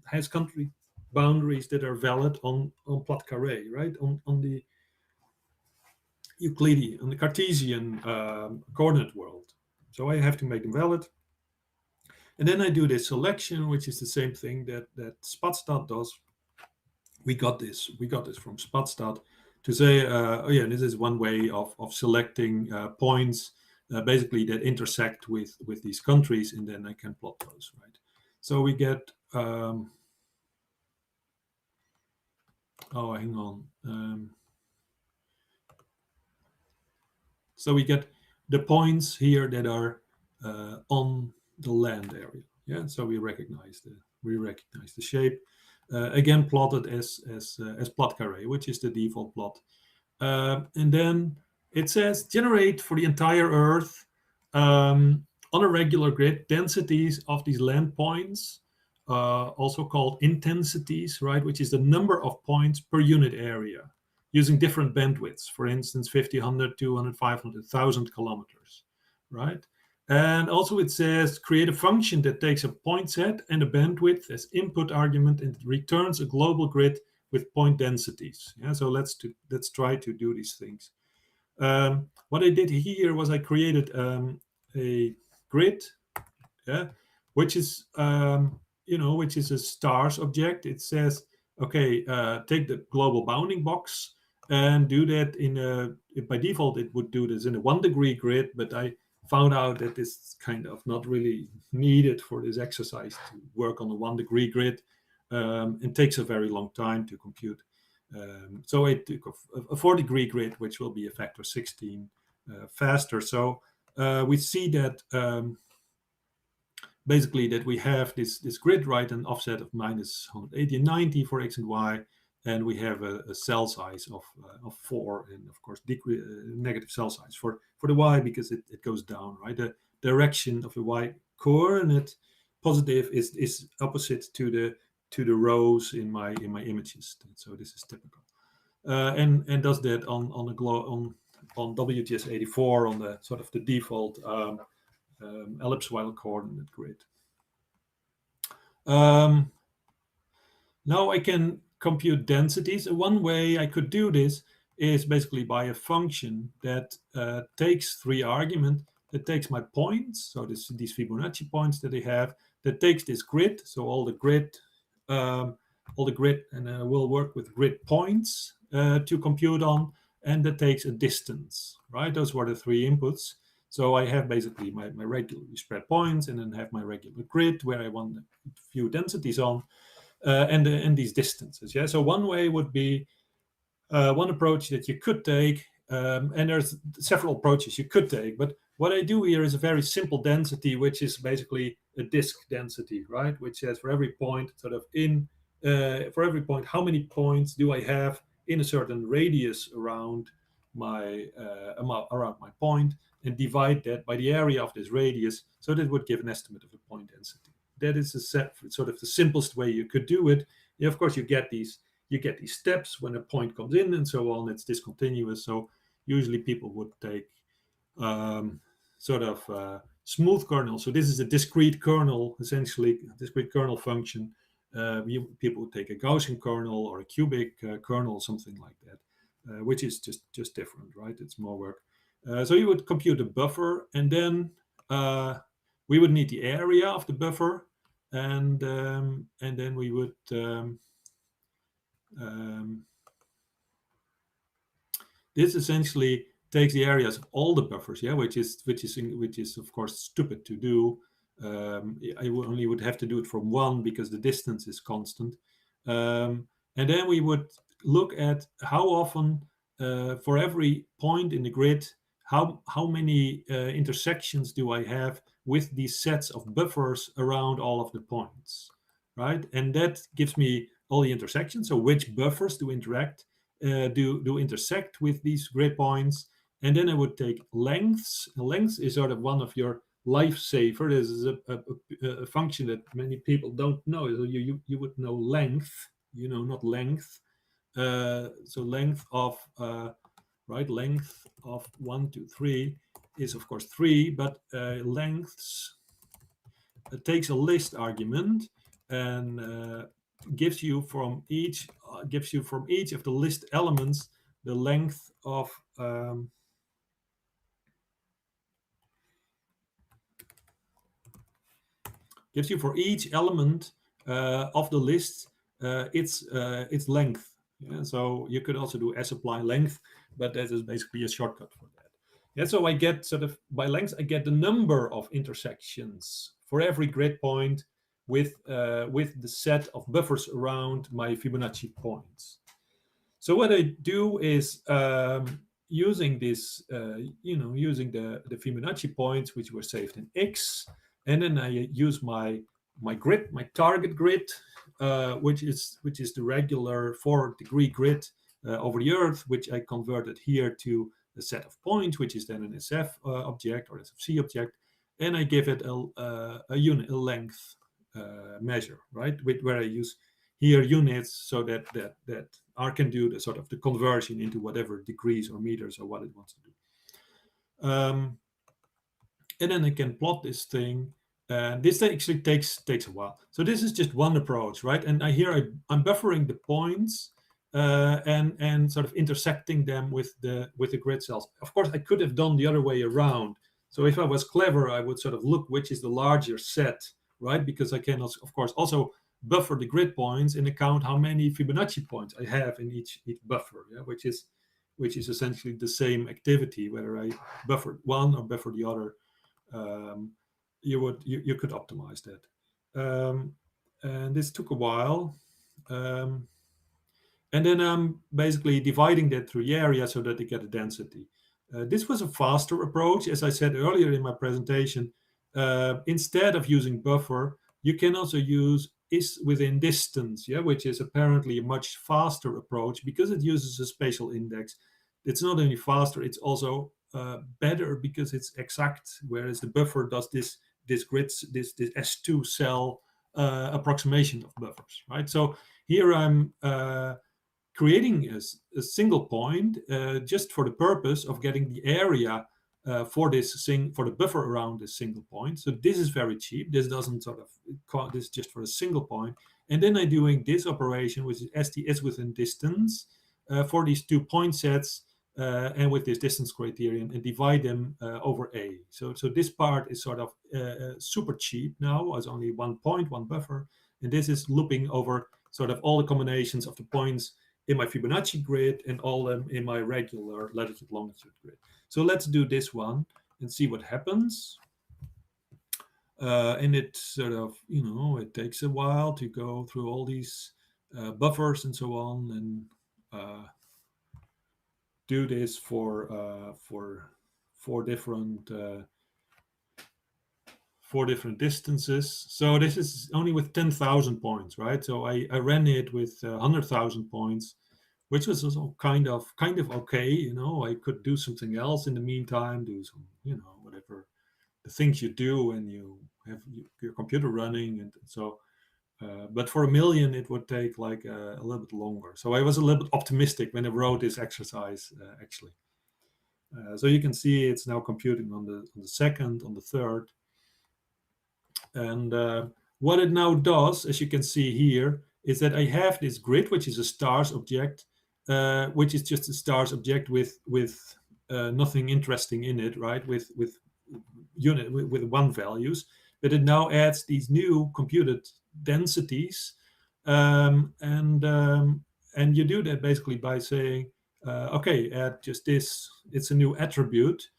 has country boundaries that are valid on plot carré, right? On the Euclidean, on the Cartesian coordinate world. So I have to make them valid. And then I do this selection, which is the same thing that Spatstat does. We got this from Spatstat to say, oh yeah, this is one way of selecting points basically that intersect with these countries, and then I can plot those, right? So we get, oh, hang on. So we get the points here that are on the land area. Yeah, so we recognize the shape. again plotted as plot carré, which is the default plot. And then it says generate for the entire Earth on a regular grid densities of these land points, also called intensities, right, which is the number of points per unit area, using different bandwidths, for instance, 50, 100, 200, 500, 1,000 kilometers, right? And also it says create a function that takes a point set and a bandwidth as input argument and returns a global grid with point densities. Yeah, so let's try to do these things. What I did here was I created a grid, yeah, which is which is a stars object. It says, okay, take the global bounding box and do that in a, by default it would do this in a 1 degree grid, but I found out that it's kind of not really needed for this exercise to work on a 1 degree grid. It takes a very long time to compute. So I took a 4 degree grid, which will be a factor 16 faster. So we see that basically that we have this grid, right, an offset of minus 180 and 90 for x and y, and we have a cell size of 4, and of course negative cell size for the y, because it goes down, right? The direction of the y coordinate positive is opposite to the rows in my images. So this is typical, and does that on WGS84 on the sort of the default ellipsoidal coordinate grid. Now I can compute densities. One way I could do this is basically by a function that takes 3 arguments, that takes my points, so these Fibonacci points that I have, that takes this grid, so all the grid, and we'll work with grid points to compute on, and that takes a distance, right? Those were the 3 inputs. So I have basically my regularly spread points, and then have my regular grid where I want a few densities on, and these distances. Yeah. So one way would be one approach that you could take, and there's several approaches you could take. But what I do here is a very simple density, which is basically a disk density, right? Which says for every point, sort of for every point, how many points do I have in a certain radius around my point, and divide that by the area of this radius, so that would give an estimate of the point density. That is sort of the simplest way you could do it. Yeah, of course, you get these steps when a point comes in and so on. It's discontinuous. So usually people would take sort of smooth kernel. So this is a discrete kernel, essentially a discrete kernel function. People would take a Gaussian kernel or a cubic kernel, something like that, which is just different, right? It's more work. So you would compute a buffer, and then we would need the area of the buffer, and then we would this essentially takes the areas of all the buffers, yeah, which is of course stupid to do. I only would have to do it from 1 because the distance is constant, and then we would look at how often for every point in the grid, how many intersections do I have with these sets of buffers around all of the points, right? And that gives me all the intersections. So which buffers do intersect with these grid points? And then I would take lengths. Length is sort of one of your lifesaver. This is a function that many people don't know. So you would know length, not length. So length of right, length of 1, 2, 3 is of course 3, but lengths takes a list argument and gives you from each of the list elements the length of gives you for each element of the list its length. Yeah, so you could also do sapply length, but that is basically a shortcut for that. Yeah, so I get sort of by length, I get the number of intersections for every grid point with the set of buffers around my Fibonacci points. So what I do is using this, using the Fibonacci points which were saved in X, and then I use my grid, my target grid, which is the regular 4-degree grid over the Earth, which I converted here to a set of points, which is then an SF object or SFC object, and I give it a length measure, right? Where I use here units so that R can do the sort of the conversion into whatever degrees or meters or what it wants to do. And then I can plot this thing. This actually takes a while. So this is just one approach, right? And I'm buffering the points and sort of intersecting them with the grid cells. Of course, I could have done the other way around. So if I was clever, I would sort of look which is the larger set, right? Because I can, also, of course, also buffer the grid points and account how many Fibonacci points I have in each buffer, yeah? which is essentially the same activity, whether I buffer one or buffer the other. You could optimize that. And this took a while. And then I'm basically dividing that through the area so that I get a density. This was a faster approach. As I said earlier in my presentation, instead of using buffer, you can also use is within distance, yeah, which is apparently a much faster approach because it uses a spatial index. It's not only faster, it's also better because it's exact, whereas the buffer does this grids, this S2 cell approximation of buffers, right? So here I'm creating a single point just for the purpose of getting the area for the buffer around this single point. So this is very cheap. This doesn't sort of this is just for a single point. And then I'm doing this operation, which is STS within distance for these 2 point sets and with this distance criterion and divide them over A. So this part is sort of super cheap now, as only 1 point, 1 buffer. And this is looping over sort of all the combinations of the points in my Fibonacci grid and all them in my regular latitude longitude grid. So let's do this one and see what happens. And it sort of, it takes a while to go through all these buffers and so on, and do this for 4 different distances. So this is only with 10,000 points, right? So I ran it with 100,000 points, which was also kind of okay. I could do something else in the meantime, do some, whatever the things you do when you have your computer running, and so. But for 1 million, it would take like a little bit longer. So I was a little bit optimistic when I wrote this exercise, actually. So you can see it's now computing on the second, on the third. And what it now does, as you can see here, is that I have this grid, which is a stars object, which is just a stars object with nothing interesting in it, right? With 1 values. But it now adds these new computed densities, and you do that basically by saying, okay, add just this. It's a new attribute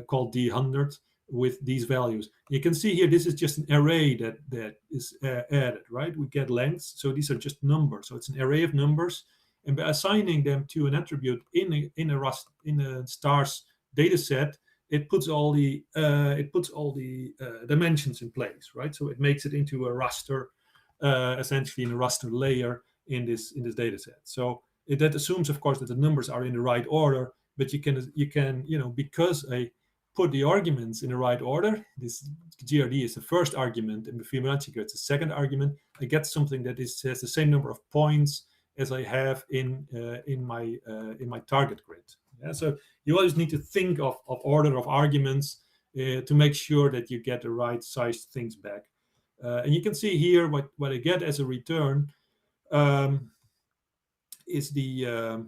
called D100 with these values. You can see here, this is just an array that is added, right? We get lengths, so these are just numbers. So it's an array of numbers, and by assigning them to an attribute in a stars data set, it puts all the dimensions in place, right? So it makes it into a raster, essentially in a raster layer in this data set. So that assumes, of course, that the numbers are in the right order, but you can because I put the arguments in the right order, this GRD is the first argument and the Fibonacci grid is the second argument, I get something that has the same number of points as I have in my target grid. Yeah, so you always need to think of order of arguments to make sure that you get the right sized things back. And you can see here what I get as a return is the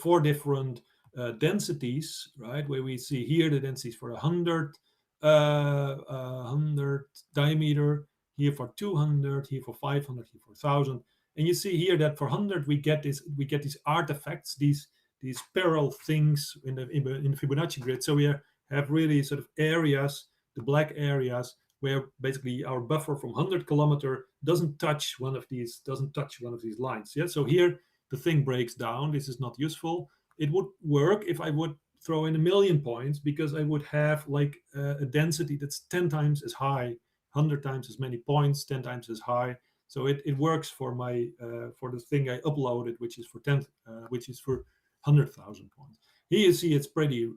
4 different densities, right? Where we see here the densities for 100 diameter, here for 200, here for 500, here for 1,000. And you see here that for 100 we get these artifacts, these parallel things in the Fibonacci grid. So we have really sort of areas, the black areas, where basically our buffer from 100 kilometer doesn't touch one of these lines. Yeah. So here the thing breaks down. This is not useful. It would work if I would throw in 1 million points, because I would have like a density that's 10 times as high, 100 times as many points, 10 times as high. So it works for my for the thing I uploaded, which is for 100,000 points. Here you see it's pretty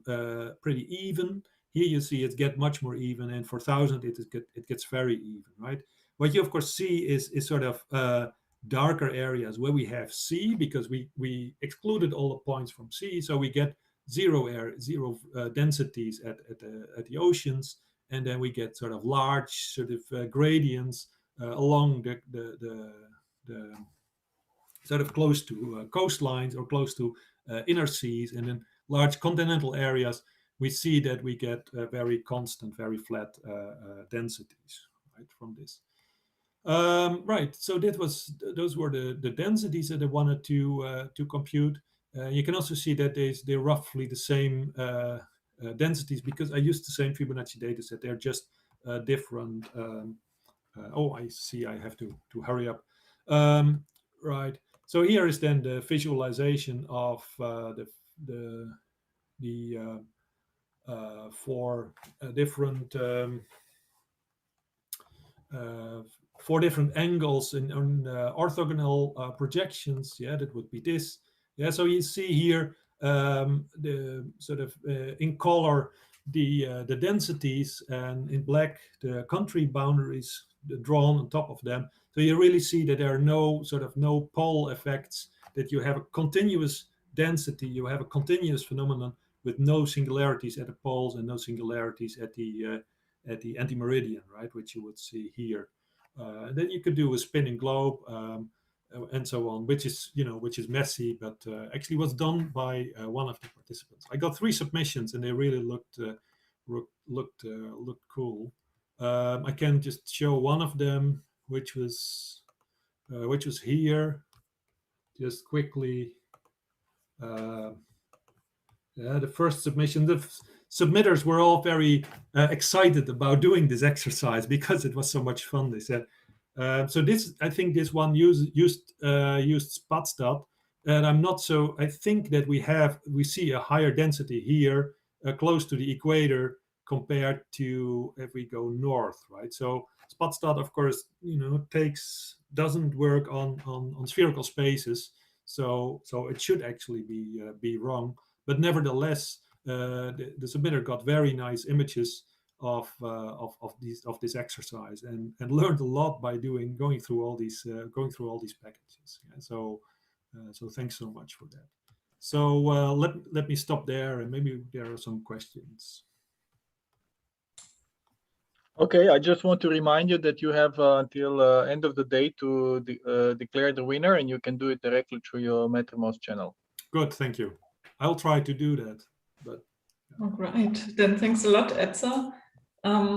even. Here you see it get much more even, and for 1,000 it gets very even, right? What you of course see is sort of darker areas where we have C, because we excluded all the points from C, so we get zero densities at the oceans, and then we get sort of large sort of gradients along the sort of close to coastlines or close to inner seas, and in large continental areas we see that we get very constant, very flat densities, right, from this. Right, so those were the densities that I wanted to compute. You can also see that they're roughly the same densities, because I used the same Fibonacci data set. They're just different. Oh, I see. I have to hurry up. Right. So here is then the visualization of the four different angles in orthogonal projections. Yeah, that would be this. Yeah, so you see here the sort of in color the densities, and in black the country boundaries drawn on top of them. So you really see that there are no pole effects, that you have a continuous density, you have a continuous phenomenon with no singularities at the poles and no singularities at the anti-meridian, right, which you would see here. Then you could do a spinning globe and so on, which is messy, but actually was done by one of the participants. I got 3 submissions, and they really looked cool. I can just show one of them, which was here, just quickly. Yeah, the first submission. The submitters were all very excited about doing this exercise because it was so much fun, they said. So this, I think this one used Spatstat, and I'm not so. I think that we see a higher density here, close to the equator, compared to if we go north, right? So Spatstat, of course, doesn't work on spherical spaces, so it should actually be wrong. But nevertheless, the submitter got very nice images of this exercise, and learned a lot by going through all these packages. Yeah, so thanks so much for that. So let me stop there, and maybe there are some questions. Okay, I just want to remind you that you have until end of the day to declare the winner, and you can do it directly through your MetaMost channel. Good, thank you. I'll try to do that. But yeah. All right, then thanks a lot, Edza.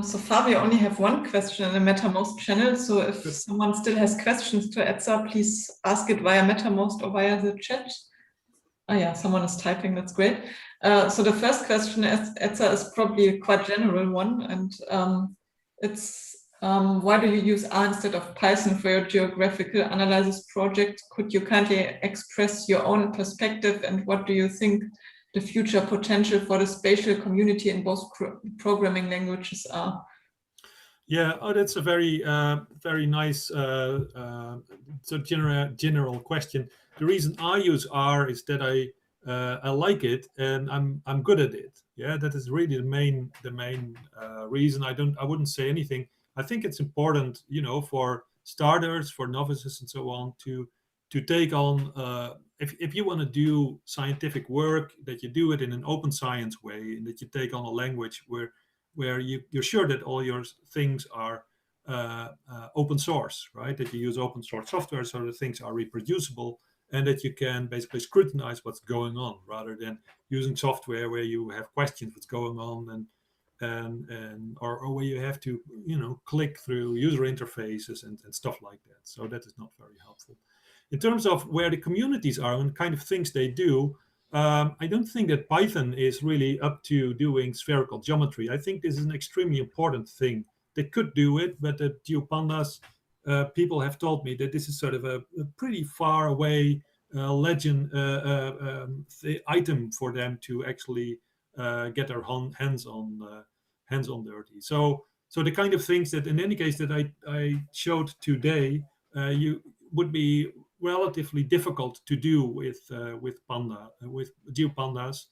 So far, we only have one question in the MetaMost channel. So if someone still has questions to Edza, please ask it via MetaMost or via the chat. Oh yeah, someone is typing, that's great. So the first question, Edza, is probably a quite general one, and it's why do you use R instead of Python for your geographical analysis project? Could you kindly express your own perspective, and what do you think the future potential for the spatial community in both programming languages are? Yeah, that's a very nice general question. The reason I use R is that I like it, and I'm good at it. Yeah, that is really the main reason. I wouldn't say anything. I think it's important, for starters, for novices, and so on, to take on. If you want to do scientific work, that you do it in an open science way, and that you take on a language where you're sure that all your things are open source, right? That you use open source software so that things are reproducible, and that you can basically scrutinize what's going on, rather than using software where you have questions what's going on, or where you have to click through user interfaces and stuff like that. So that is not very helpful. In terms of where the communities are and kind of things they do, I don't think that Python is really up to doing spherical geometry. I think this is an extremely important thing. They could do it, but the GeoPandas people have told me that this is sort of a pretty far away legend item for them to actually get their hands on dirty. So the kind of things that, in any case, that I showed today you would be relatively difficult to do with GeoPandas.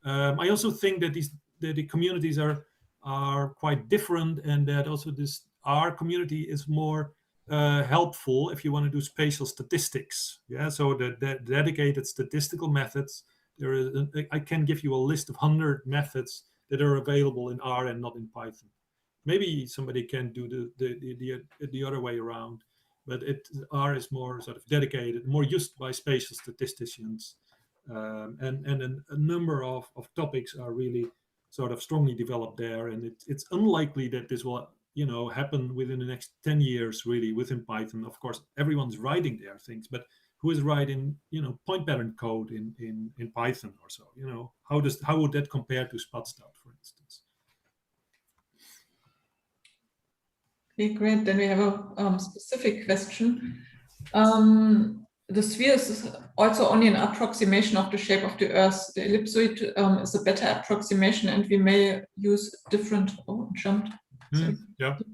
I also think that the communities are quite different, and that also our community is more helpful if you want to do spatial statistics. Yeah, so the dedicated statistical methods. I can give you a list of 100 methods that are available in R and not in Python. Maybe somebody can do the other way around, but R is more sort of dedicated, more used by spatial statisticians, and a number of topics are really sort of strongly developed there. And it's unlikely that this will happen within the next 10 years, really, within Python. Of course, everyone's writing their things, but who is writing point pattern code in Python or so? How would that compare to SpatStat, for instance? Okay, great. Then we have a specific question. The sphere is also only an approximation of the shape of the Earth. The ellipsoid is a better approximation, and we may use different different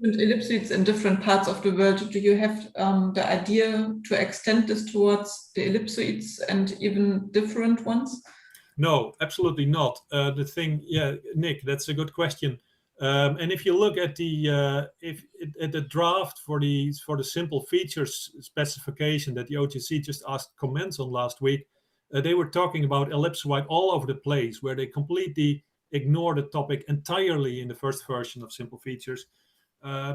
ellipsoids in different parts of the world. Do you have the idea to extend this towards the ellipsoids and even different ones? No, absolutely not. Nick, that's a good question. And if you look at the draft for the simple features specification that the OGC just asked comments on last week, they were talking about ellipsoid all over the place, where they completely ignore the topic entirely in the first version of simple features.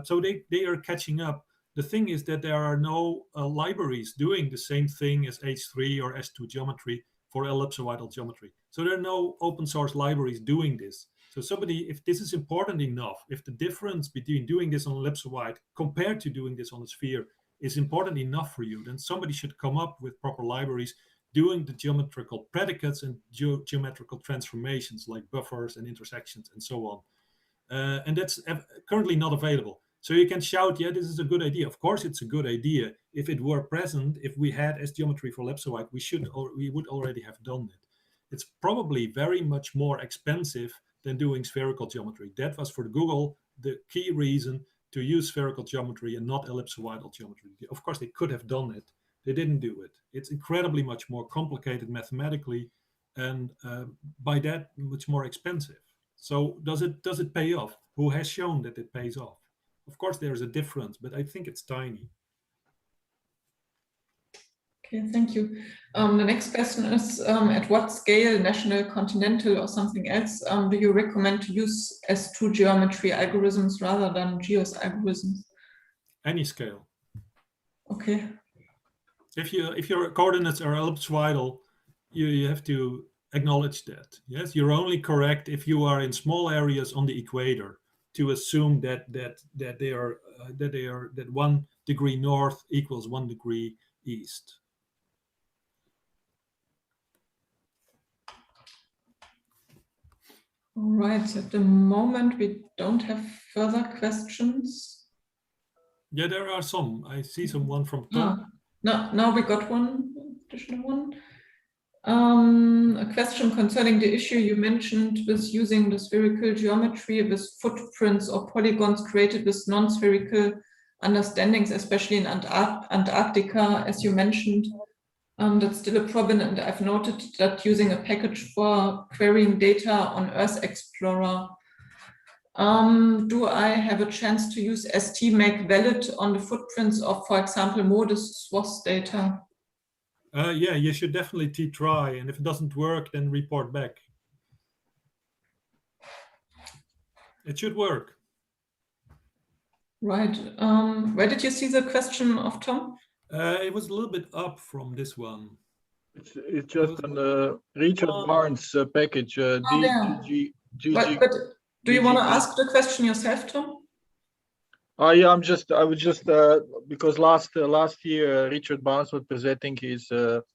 So they are catching up. The thing is that there are no libraries doing the same thing as H3 or S2 geometry for ellipsoidal geometry. So there are no open source libraries doing this. So if this is important enough, if the difference between doing this on ellipsoid compared to doing this on a sphere is important enough for you, then somebody should come up with proper libraries doing the geometrical predicates and geometrical transformations like buffers and intersections and so on. And that's currently not available. So you can shout, yeah, this is a good idea. Of course, it's a good idea. If it were present, if we had S-geometry for ellipsoid, we would already have done it. It's probably very much more expensive than doing spherical geometry. That was for Google the key reason to use spherical geometry and not ellipsoidal geometry. Of course, they could have done it. They didn't do it. It's incredibly much more complicated mathematically, and by that, much more expensive. So does it pay off? Who has shown that it pays off? Of course, there's a difference, but I think it's tiny. Okay, thank you. The next question is, at what scale, national, continental, or something else, do you recommend to use S2 geometry algorithms rather than GEOS algorithms? Any scale. Okay. If your coordinates are ellipsoidal, you have to acknowledge that. Yes, you're only correct if you are in small areas on the equator to assume that 1 degree north equals 1 degree east. All right, at the moment we don't have further questions. Yeah, there are some. I see one from Tom. Now we got one additional one. A question concerning the issue you mentioned with using the spherical geometry with footprints or polygons created with non-spherical understandings, especially in Antarctica, as you mentioned. That's still a problem, and I've noted that using a package for querying data on Earth Explorer, do I have a chance to use ST-make valid on the footprints of, for example, MODIS SWOS data? Yeah, you should definitely try, and if it doesn't work, then report back. It should work. Right. Where did you see the question of Tom? It was a little bit up from this one. It's just on the Richard Barnes package. But do you want to ask the question yourself, Tom? Yeah, I would just because last year Richard Barnes was presenting his things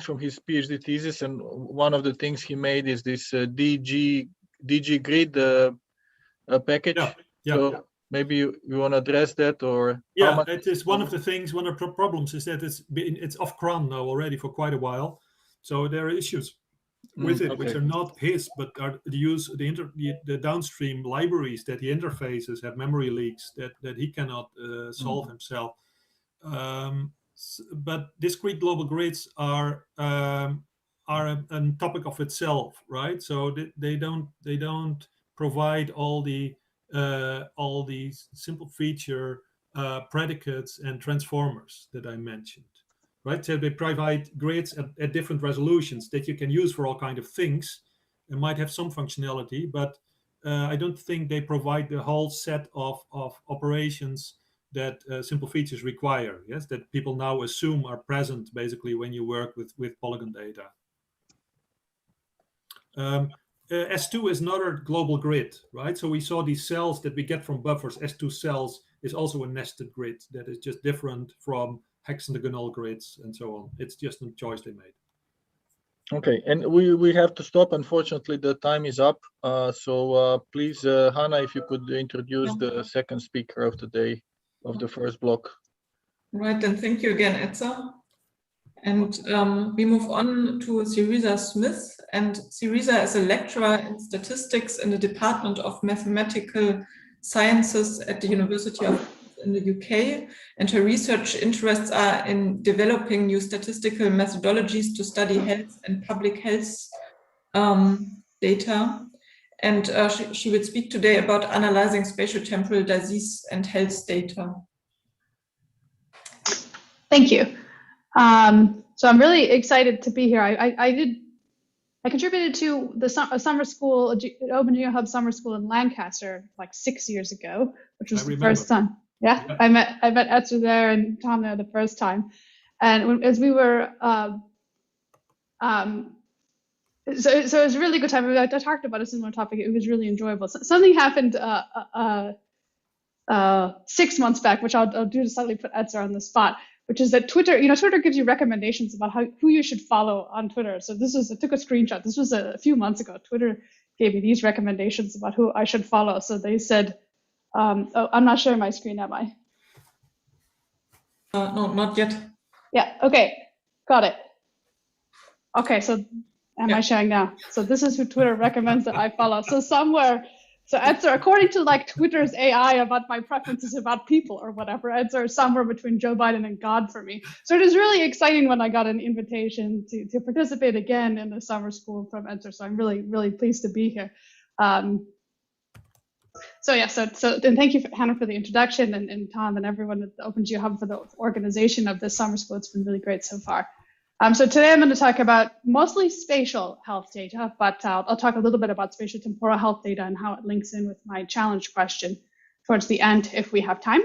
from his PhD thesis, and one of the things he made is this DG grid package. Yeah. So maybe you want to address that, or it is one of the things. One of the problems is that it's off cron now already for quite a while, so there are issues with it, okay. which are not his, but are the downstream libraries that he interfaces have memory leaks that he cannot solve himself. But discrete global grids are a topic of itself, right? So they don't provide all these simple feature predicates and transformers that I mentioned, right? So they provide grids at different resolutions that you can use for all kind of things and might have some functionality, but I don't think they provide the whole set of operations that simple features require, yes, that people now assume are present basically when you work with polygon data. S2 is another global grid, right? So we saw these cells that we get from buffers. S2 cells is also a nested grid that is just different from hexagonal grids and so on. It's just a choice they made. Okay, and we have to stop. Unfortunately, the time is up. So please, Hannah, if you could introduce the second speaker of the day, of the first block. Right, then thank you again, Edza. And we move on to Syriza Smith. And Syriza is a lecturer in statistics in the Department of Mathematical Sciences at the University of in the UK. And her research interests are in developing new statistical methodologies to study health and public health data. And she will speak today about analyzing spatial-temporal disease and health data. Thank you. So I'm really excited to be here. I contributed to the summer school, OpenGeoHub summer school in Lancaster like 6 years ago, which was the first time. Yeah, I met Etzer there and Tom there the first time, and as we were, so it was a really good time. I talked about a similar topic. It was really enjoyable. So, something happened 6 months back, which I'll do to slightly put Etzer on the spot, which is that Twitter, Twitter gives you recommendations about who you should follow on Twitter. So I took a screenshot. This was a few months ago. Twitter gave me these recommendations about who I should follow. So they said, oh, I'm not sharing my screen, am I? No, not yet. Yeah, okay, got it. Okay, so am I sharing now? So this is who Twitter recommends that I follow. So Etzer, according to like Twitter's AI about my preferences about people or whatever, Etzer is somewhere between Joe Biden and God for me. So it is really exciting when I got an invitation to participate again in the summer school from Etzer. So I'm really, really pleased to be here. So thank you, Hannah, for the introduction, and Tom and everyone at the OpenGeoHub for the organization of this summer school. It's been really great so far. So today I'm going to talk about mostly spatial health data, but I'll talk a little bit about spatial temporal health data and how it links in with my challenge question towards the end if we have time.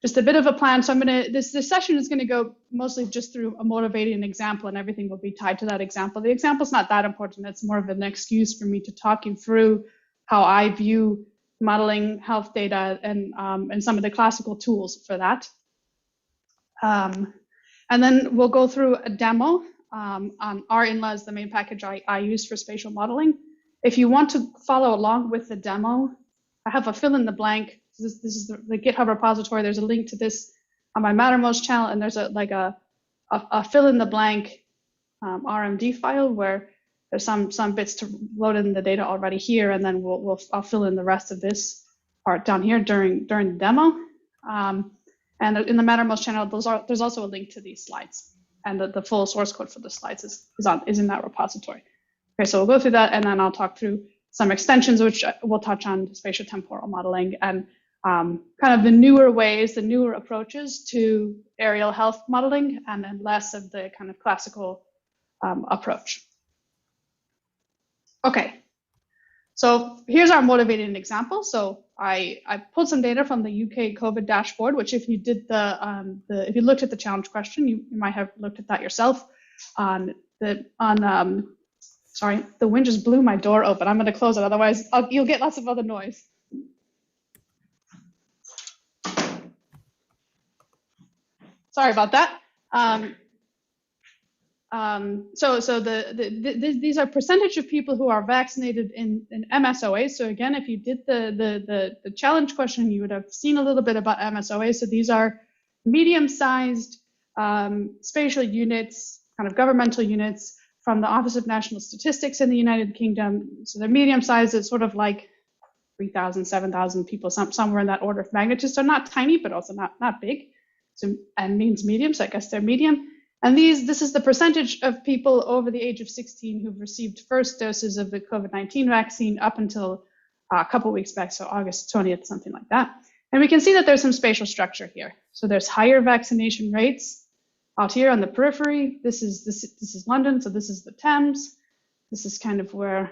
Just a bit of a plan. So this session is going to go mostly just through a motivating example, and everything will be tied to that example. The example's not that important. It's more of an excuse for me to talk you through how I view modeling health data and some of the classical tools for that. And then we'll go through a demo on RINLA is the main package I use for spatial modeling. If you want to follow along with the demo, I have a fill in the blank. This is the GitHub repository. There's a link to this on my Mattermost channel, and there's a fill in the blank RMD file where there's some bits to load in the data already here, and then I'll fill in the rest of this part down here during the demo. And in the Mattermost channel, there's also a link to these slides, and the full source code for the slides is in that repository. Okay, so we'll go through that, and then I'll talk through some extensions, which we'll touch on spatial temporal modeling and kind of the newer ways, the newer approaches to aerial health modeling, and then less of the kind of classical approach. Okay, so here's our motivating example. So I pulled some data from the UK COVID dashboard, which if you did if you looked at the challenge question, you might have looked at that yourself. Sorry, the wind just blew my door open. I'm going to close it, otherwise you'll get lots of other noise. Sorry about that. These are percentage of people who are vaccinated in MSOA. So again, if you did the challenge question, you would have seen a little bit about MSOA. So these are medium-sized spatial units kind of governmental units from the Office of National Statistics in the United Kingdom. So they're medium sized. It's sort of like 3,000, 7,000 people, somewhere in that order of magnitude. So not tiny, but also not big. So, and means medium, so I guess they're medium. And this is the percentage of people over the age of 16 who've received first doses of the COVID-19 vaccine up until a couple weeks back, so August 20th, something like that. And we can see that there's some spatial structure here. So there's higher vaccination rates out here on the periphery. This is London, so this is the Thames. This is kind of where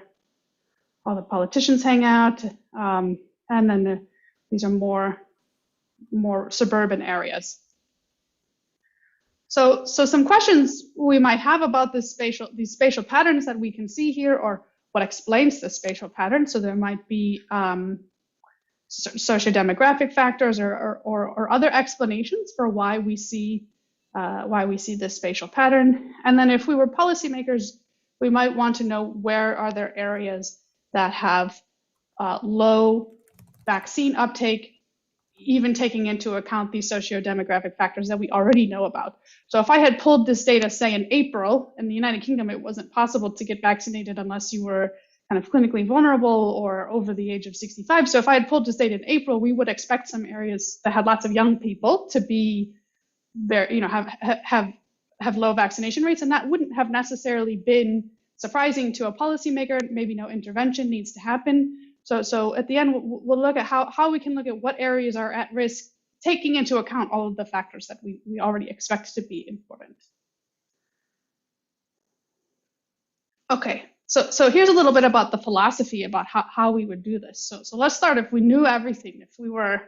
all the politicians hang out. And then these are more suburban areas. So some questions we might have about these spatial patterns that we can see here, or what explains the spatial pattern. So there might be sociodemographic factors or other explanations for why we see this spatial pattern. And then if we were policymakers, we might want to know where are there areas that have low vaccine uptake, even taking into account these socio-demographic factors that we already know about. So if I had pulled this data, say in April, in the United Kingdom, it wasn't possible to get vaccinated unless you were kind of clinically vulnerable or over the age of 65. So if I had pulled this data in April, we would expect some areas that had lots of young people to be there, have low vaccination rates, and that wouldn't have necessarily been surprising to a policymaker. Maybe no intervention needs to happen. So at the end, we'll look at how we can look at what areas are at risk, taking into account all of the factors that we already expect to be important. Okay, so here's a little bit about the philosophy about how we would do this. So let's start if we knew everything. If we were,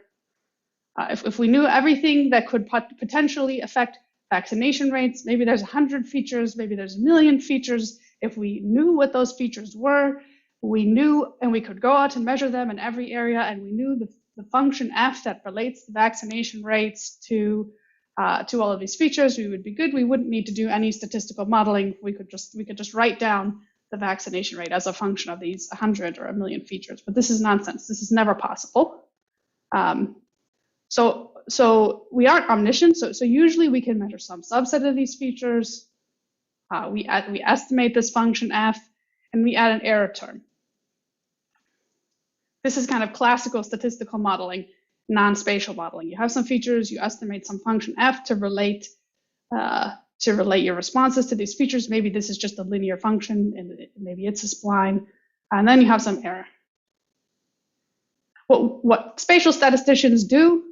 if we knew everything that could potentially affect vaccination rates, maybe there's 100 features, maybe there's 1 million features. If we knew what those features were, we knew, and we could go out and measure them in every area, and we knew the function f that relates the vaccination rates to all of these features, we would be good. We wouldn't need to do any statistical modeling. We could just write down the vaccination rate as a function of these 100 or 1 million features. But this is nonsense. This is never possible. So we aren't omniscient. So usually we can measure some subset of these features. We estimate this function f, and we add an error term. This is kind of classical statistical modeling, non-spatial modeling. You have some features, you estimate some function f to relate your responses to these features. Maybe this is just a linear function, and maybe it's a spline, and then you have some error. What spatial statisticians do,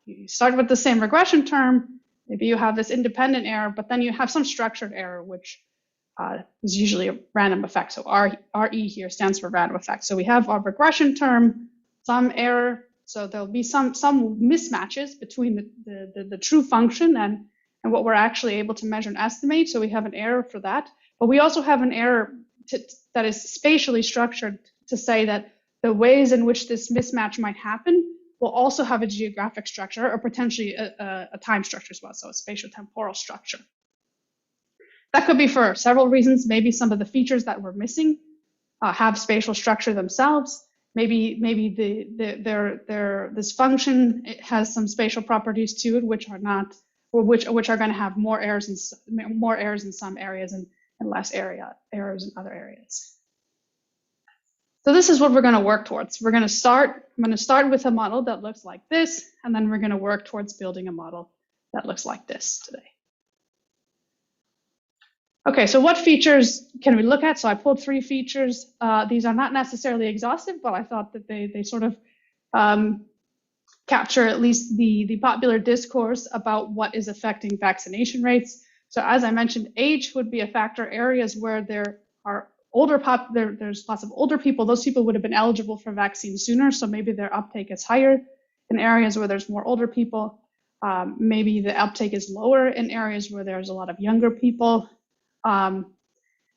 you start with the same regression term. Maybe you have this independent error, but then you have some structured error, which is usually a random effect. So RE here stands for random effect. So we have our regression term, some error. So there'll be some mismatches between the true function and what we're actually able to measure and estimate. So we have an error for that. But we also have an error that is spatially structured to say that the ways in which this mismatch might happen will also have a geographic structure, or potentially a time structure as well, so a spatial temporal structure. That could be for several reasons. Maybe some of the features that we're missing have spatial structure themselves. Maybe this function, it has some spatial properties to it which are not, or which are going to have more errors in some areas and less errors in other areas. So this is what we're going to work towards. I'm going to start with a model that looks like this, and then we're going to work towards building a model that looks like this today. Okay, so what features can we look at? So I pulled 3 features. These are not necessarily exhaustive, but I thought that they sort of capture at least the popular discourse about what is affecting vaccination rates. So as I mentioned, age would be a factor. Areas where there are there's lots of older people, those people would have been eligible for vaccines sooner, so maybe their uptake is higher. In areas where there's more older people, maybe the uptake is lower in areas where there's a lot of younger people. And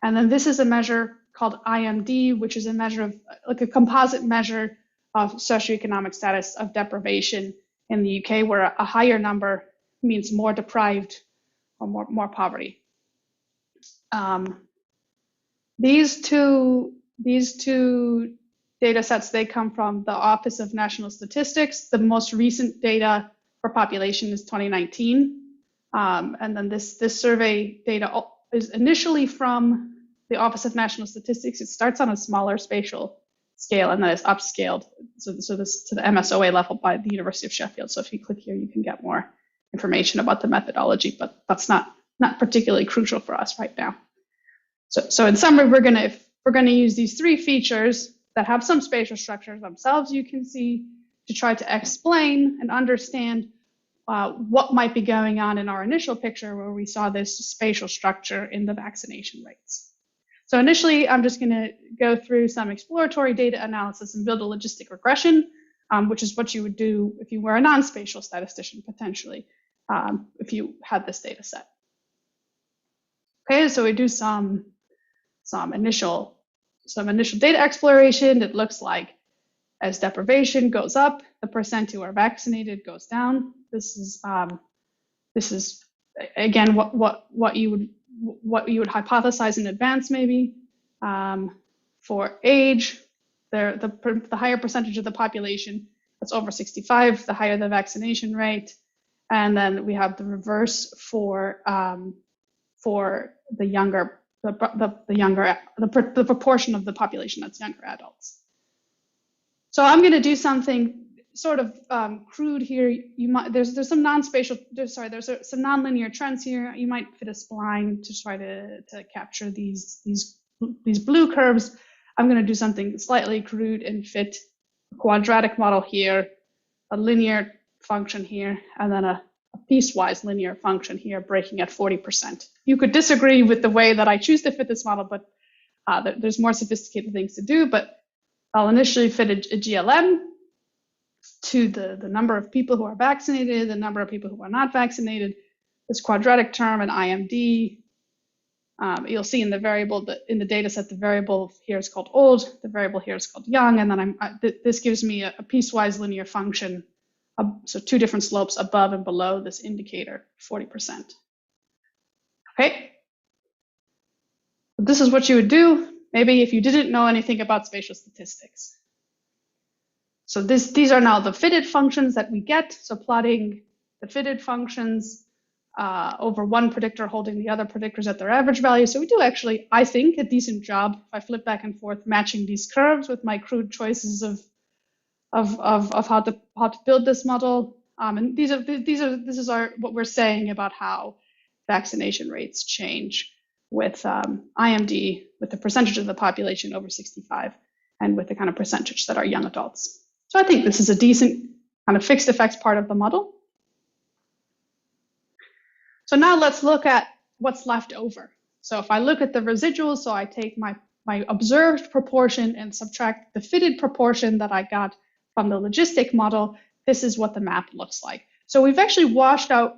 then this is a measure called IMD, which is a measure of, like a composite measure of socioeconomic status of deprivation in the UK, where a higher number means more deprived or more poverty. These two data sets, they come from the Office of National Statistics. The most recent data for population is 2019. And then this survey data is initially from the Office of National Statistics. It starts on a smaller spatial scale and then it's upscaled. So this to the MSOA level by the University of Sheffield. So if you click here, you can get more information about the methodology, but that's not particularly crucial for us right now. So in summary, if we're gonna use these three features that have some spatial structures themselves, you can see, to try to explain and understand what might be going on in our initial picture where we saw this spatial structure in the vaccination rates. So initially, I'm just going to go through some exploratory data analysis and build a logistic regression, which is what you would do if you were a non-spatial statistician, potentially, if you had this data set. Okay, so we do some initial data exploration. It looks like as deprivation goes up, the percent who are vaccinated goes down. This is again what you would hypothesize in advance, maybe. For age, the higher percentage of the population that's over 65, the higher the vaccination rate, and then we have the reverse for the proportion of the population that's younger adults. So I'm going to do something sort of crude here. There's some non-spatial. There's some non-linear trends here. You might fit a spline to try to capture these blue curves. I'm going to do something slightly crude and fit a quadratic model here, a linear function here, and then a piecewise linear function here, breaking at 40%. You could disagree with the way that I choose to fit this model, but there's more sophisticated things to do. But I'll initially fit a GLM to the number of people who are vaccinated, the number of people who are not vaccinated, this quadratic term, and IMD. You'll see in the variable, in the data set, the variable here is called old, the variable here is called young, and then this gives me a piecewise linear function, so two different slopes above and below this indicator, 40%. Okay, this is what you would do, maybe if you didn't know anything about spatial statistics. So these are now the fitted functions that we get. So plotting the fitted functions over one predictor holding the other predictors at their average value. So we do actually, I think, a decent job if I flip back and forth matching these curves with my crude choices of how to build this model. And this is what we're saying about how vaccination rates change with IMD, with the percentage of the population over 65, and with the kind of percentage that are young adults. So I think this is a decent kind of fixed effects part of the model. So now let's look at what's left over. So if I look at the residuals, so I take my observed proportion and subtract the fitted proportion that I got from the logistic model, this is what the map looks like. So we've actually washed out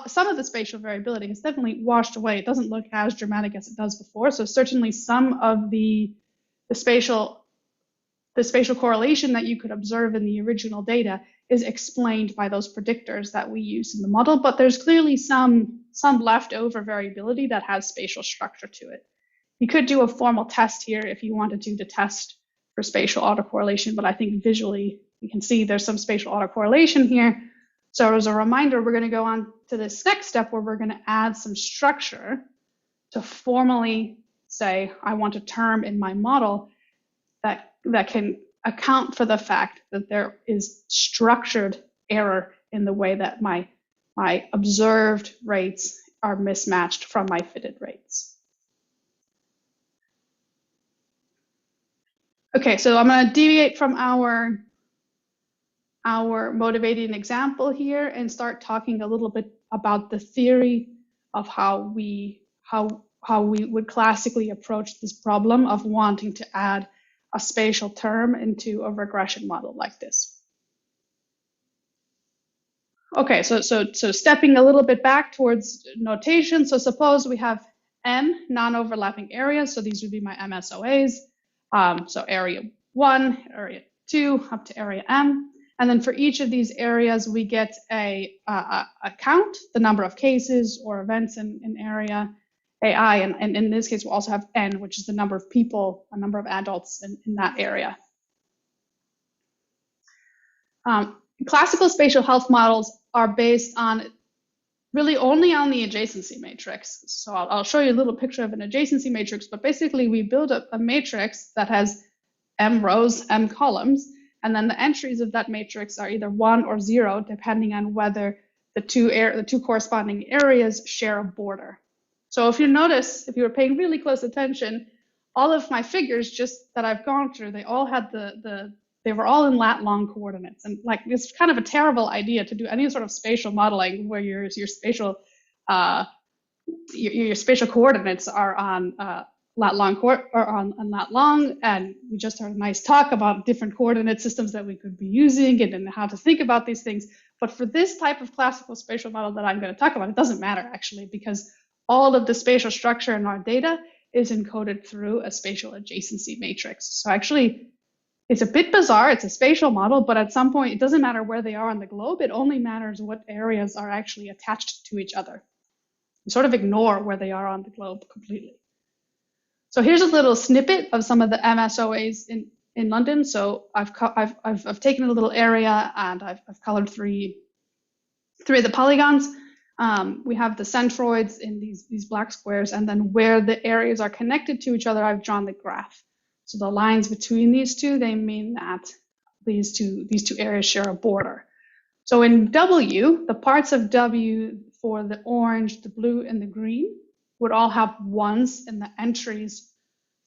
some of the spatial variability has definitely washed away. It doesn't look as dramatic as it does before. So certainly some of the spatial correlation that you could observe in the original data is explained by those predictors that we use in the model, but there's clearly some leftover variability that has spatial structure to it. You could do a formal test here if you wanted to test for spatial autocorrelation, but I think visually you can see there's some spatial autocorrelation here. So as a reminder, we're going to go on to this next step where we're going to add some structure to formally say, I want a term in my model that can account for the fact that there is structured error in the way that my observed rates are mismatched from my fitted rates. Okay, so I'm going to deviate from our motivating example here and start talking a little bit about the theory of how we would classically approach this problem of wanting to add a spatial term into a regression model like this. Okay, so stepping a little bit back towards notation. So suppose we have n non-overlapping areas. So these would be my MSOAs. So area 1, area 2, up to area m. And then for each of these areas, we get a count, the number of cases or events in area AI, and in this case, we'll also have n, which is the number of people, a number of adults in that area. Classical spatial health models are based on really only on the adjacency matrix. So I'll show you a little picture of an adjacency matrix, but basically we build a matrix that has m rows, m columns, and then the entries of that matrix are either 1 or 0, depending on whether the two corresponding areas share a border. So if you notice, if you were paying really close attention, all of my figures just that I've gone through, they all had they were all in lat long coordinates. And like, it's kind of a terrible idea to do any sort of spatial modeling where your spatial coordinates are on lat long, and we just had a nice talk about different coordinate systems that we could be using and how to think about these things. But for this type of classical spatial model that I'm going to talk about, it doesn't matter actually, because all of the spatial structure in our data is encoded through a spatial adjacency matrix. So actually, it's a bit bizarre. It's a spatial model, but at some point, it doesn't matter where they are on the globe. It only matters what areas are actually attached to each other. You sort of ignore where they are on the globe completely. So here's a little snippet of some of the MSOAs in London. So I've taken a little area and I've colored three of the polygons. We have the centroids in these black squares, and then where the areas are connected to each other, I've drawn the graph. So the lines between these two, they mean that these two areas share a border. So in W, the parts of W for the orange, the blue, and the green would all have 1s in the entries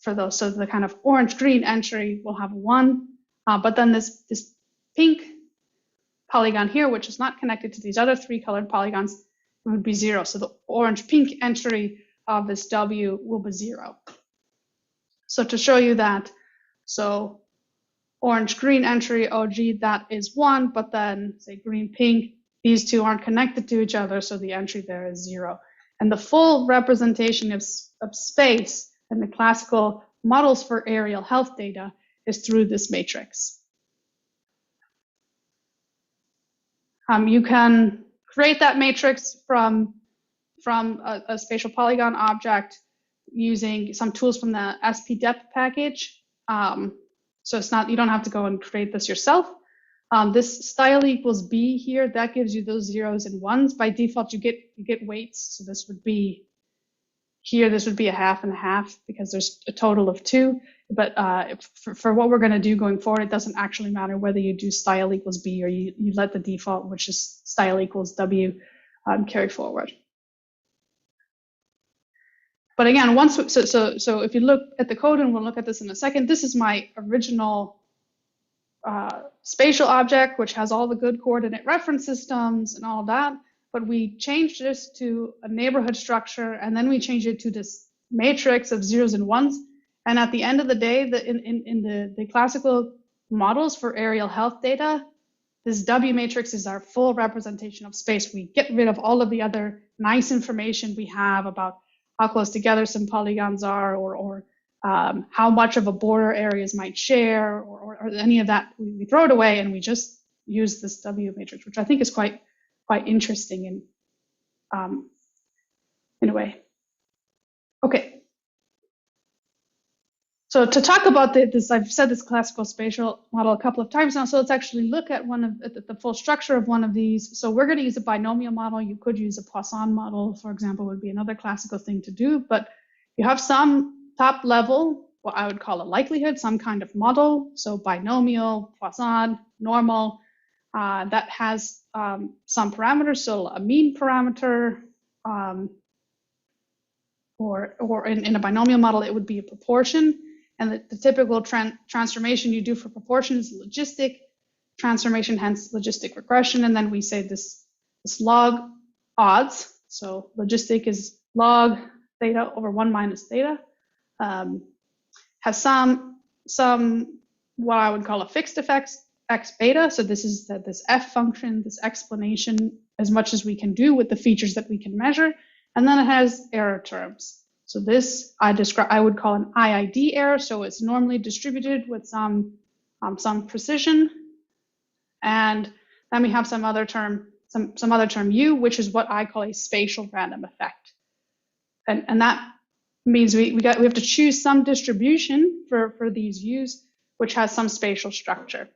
for those. So the kind of orange-green entry will have 1, but then this pink polygon here, which is not connected to these other 3 colored polygons, would be 0. So the orange-pink entry of this W will be 0. So to show you that, so orange-green entry, OG, that is 1, but then say green-pink, these two aren't connected to each other, so the entry there is 0. And the full representation of space and the classical models for aerial health data is through this matrix. You can create that matrix from a spatial polygon object using some tools from the SPDEP package. So it's not, you don't have to go and create this yourself. This style equals B here, that gives you those 0s and 1s. By default, you get weights. So this would be here, this would be a half and a half because there's a total of 2. But for what we're going to do going forward, it doesn't actually matter whether you do style equals B or you let the default, which is style equals W, carry forward. But again, so if you look at the code, and we'll look at this in a second, this is my original spatial object, which has all the good coordinate reference systems and all that. But we changed this to a neighborhood structure, and then we changed it to this matrix of 0s and 1s. And at the end of the day, in the classical models for aerial health data, this W matrix is our full representation of space. We get rid of all of the other nice information we have about how close together some polygons are, or how much of a border areas might share, or any of that. We throw it away and we just use this W matrix, which I think is quite interesting in a way. Okay. So to talk about this, I've said this classical spatial model a couple of times now. So let's actually look at the full structure of one of these. So we're going to use a binomial model. You could use a Poisson model, for example, would be another classical thing to do. But you have some top level, what I would call a likelihood, some kind of model. So binomial, Poisson, normal, that has some parameters. So a mean parameter, or in a binomial model, it would be a proportion. And the typical transformation you do for proportion is logistic transformation, hence logistic regression. And then we say this log odds. So logistic is log theta over 1 minus theta. Has some what I would call a fixed effect x beta. So this is this f function, this explanation, as much as we can do with the features that we can measure. And then it has error terms. So this I would call an IID error. So it's normally distributed with some precision. And then we have some other term U, which is what I call a spatial random effect. And that means we have to choose some distribution for these U's, which has some spatial structure.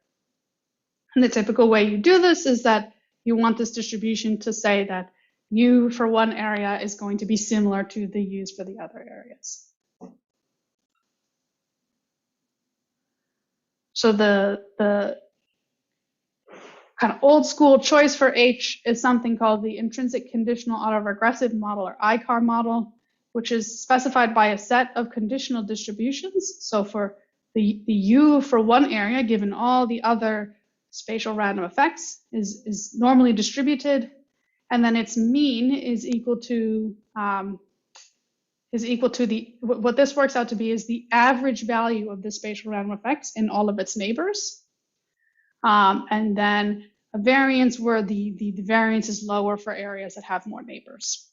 And the typical way you do this is that you want this distribution to say that U for one area is going to be similar to the U's for the other areas. So the kind of old school choice for H is something called the intrinsic conditional autoregressive model, or ICAR model, which is specified by a set of conditional distributions. So for the U for one area, given all the other spatial random effects, is normally distributed, and then its mean is equal to what this works out to be is the average value of the spatial random effects in all of its neighbors. And then a variance where the variance is lower for areas that have more neighbors.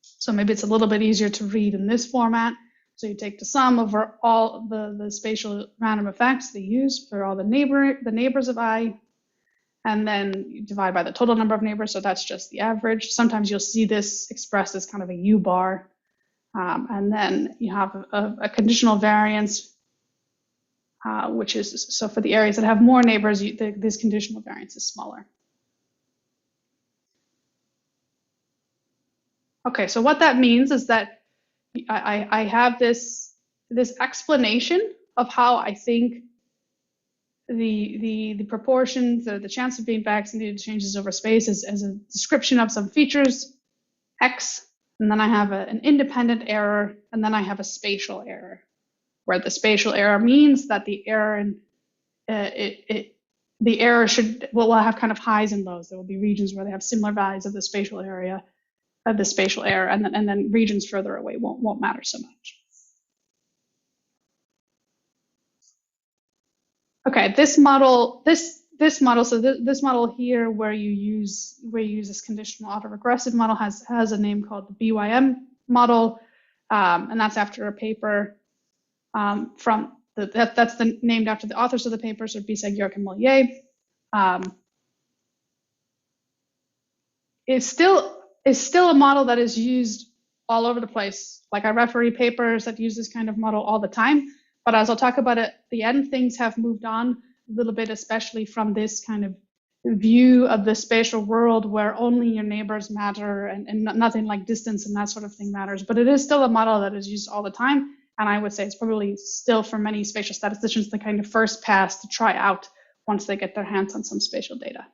So maybe it's a little bit easier to read in this format. So you take the sum over all the spatial random effects, the U's for all the neighbors of I, and then you divide by the total number of neighbors. So that's just the average. Sometimes you'll see this expressed as kind of a U bar. And then you have a conditional variance, which is, so for the areas that have more neighbors, this conditional variance is smaller. Okay, so what that means is that I have this explanation of how I think the proportions, or the chance of being vaccinated changes over space as a description of some features, X, and then I have an independent error, and then I have a spatial error, where the spatial error means that the error will have kind of highs and lows. There will be regions where they have similar values of the spatial area, of the spatial error, and then regions further away won't matter so much. Okay, this model here, where you use this conditional autoregressive model, has a name called the BYM model, and that's after a paper that's named after the authors of the paper, so Bisset, York, and Mollier. It's still a model that is used all over the place. Like I referee papers that use this kind of model all the time. But as I'll talk about at the end, things have moved on a little bit, especially from this kind of view of the spatial world where only your neighbors matter and nothing like distance and that sort of thing matters. But it is still a model that is used all the time. And I would say it's probably still, for many spatial statisticians, the kind of first pass to try out once they get their hands on some spatial data.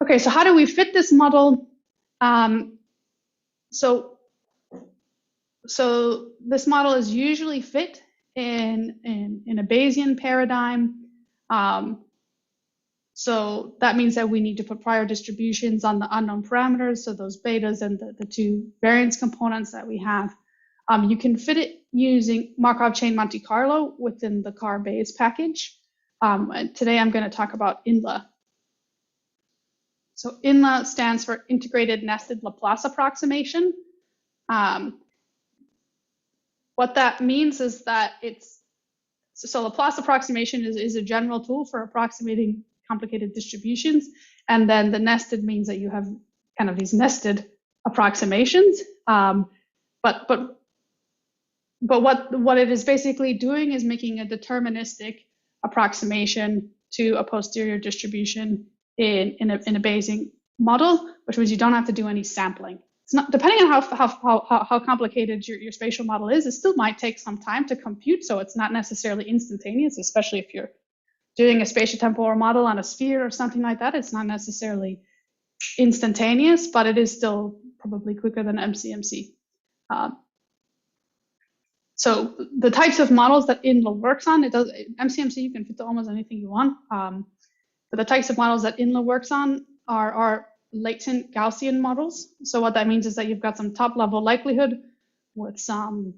Okay, so how do we fit this model? So this model is usually fit in a Bayesian paradigm. So that means that we need to put prior distributions on the unknown parameters, so those betas and the two variance components that we have. You can fit it using Markov chain Monte Carlo within the CAR Bayes package. And today I'm going to talk about INLA. So INLA stands for Integrated Nested Laplace Approximation. What that means is that so Laplace approximation is a general tool for approximating complicated distributions, and then the nested means that you have kind of these nested approximations. But what it is basically doing is making a deterministic approximation to a posterior distribution in a Bayesian model, which means you don't have to do any sampling. It's not, depending on how complicated your spatial model is, it still might take some time to compute, so it's not necessarily instantaneous, especially if you're doing a spatiotemporal model on a sphere or something like that. It's not necessarily instantaneous, but it is still probably quicker than MCMC. So the types of models that INLA works on, MCMC you can fit to almost anything you want, but the types of models that INLA works on are latent Gaussian models. So what that means is that you've got some top level likelihood with some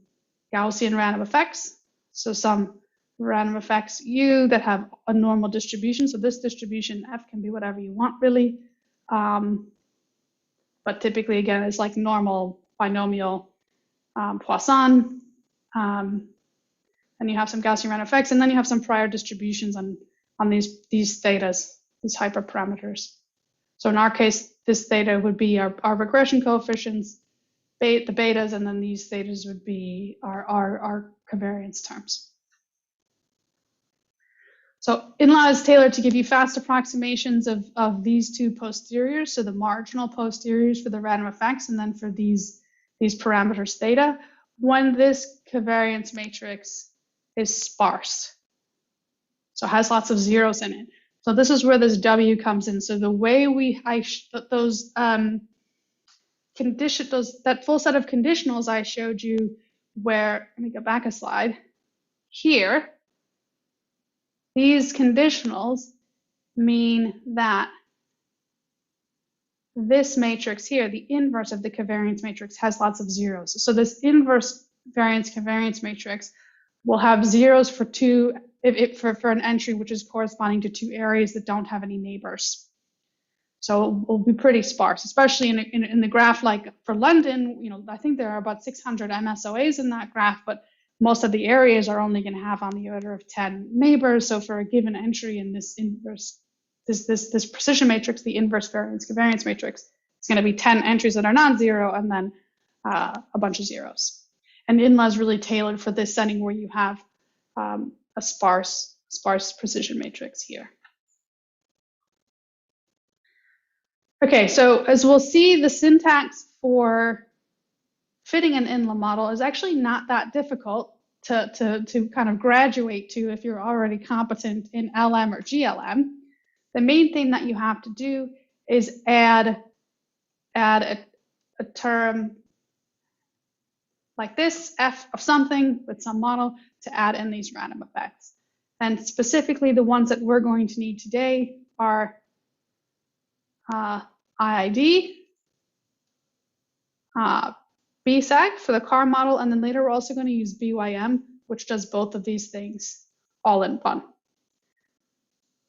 Gaussian random effects. So some random effects U that have a normal distribution. So this distribution F can be whatever you want really. But typically again, it's like normal binomial Poisson. And you have some Gaussian random effects, and then you have some prior distributions on these thetas, these hyperparameters. So in our case, this theta would be our regression coefficients, the betas, and then these thetas would be our covariance terms. So inlaw is tailored to give you fast approximations of these two posteriors, so the marginal posteriors for the random effects, and then for these parameters theta, when this covariance matrix is sparse. So it has lots of zeros in it. So this is where this W comes in. So the way that full set of conditionals I showed you, where, let me go back a slide, here, these conditionals mean that this matrix here, the inverse of the covariance matrix, has lots of zeros. So this inverse variance covariance matrix will have zeros for for an entry which is corresponding to two areas that don't have any neighbors. So it will be pretty sparse, especially in the graph like for London. You know, I think there are about 600 MSOAs in that graph, but most of the areas are only going to have on the order of 10 neighbors. So for a given entry in this inverse, this precision matrix, the inverse variance covariance matrix, it's going to be 10 entries that are non-zero and then a bunch of zeros. And inlaw is really tailored for this setting where you have a sparse precision matrix here. Okay, so as we'll see, the syntax for fitting an inlaw model is actually not that difficult to kind of graduate to if you're already competent in LM or GLM. The main thing that you have to do is add a term like this, f of something with some model, to add in these random effects. And specifically the ones that we're going to need today are IID, BSAG for the car model, and then later we're also going to use BYM, which does both of these things all in one.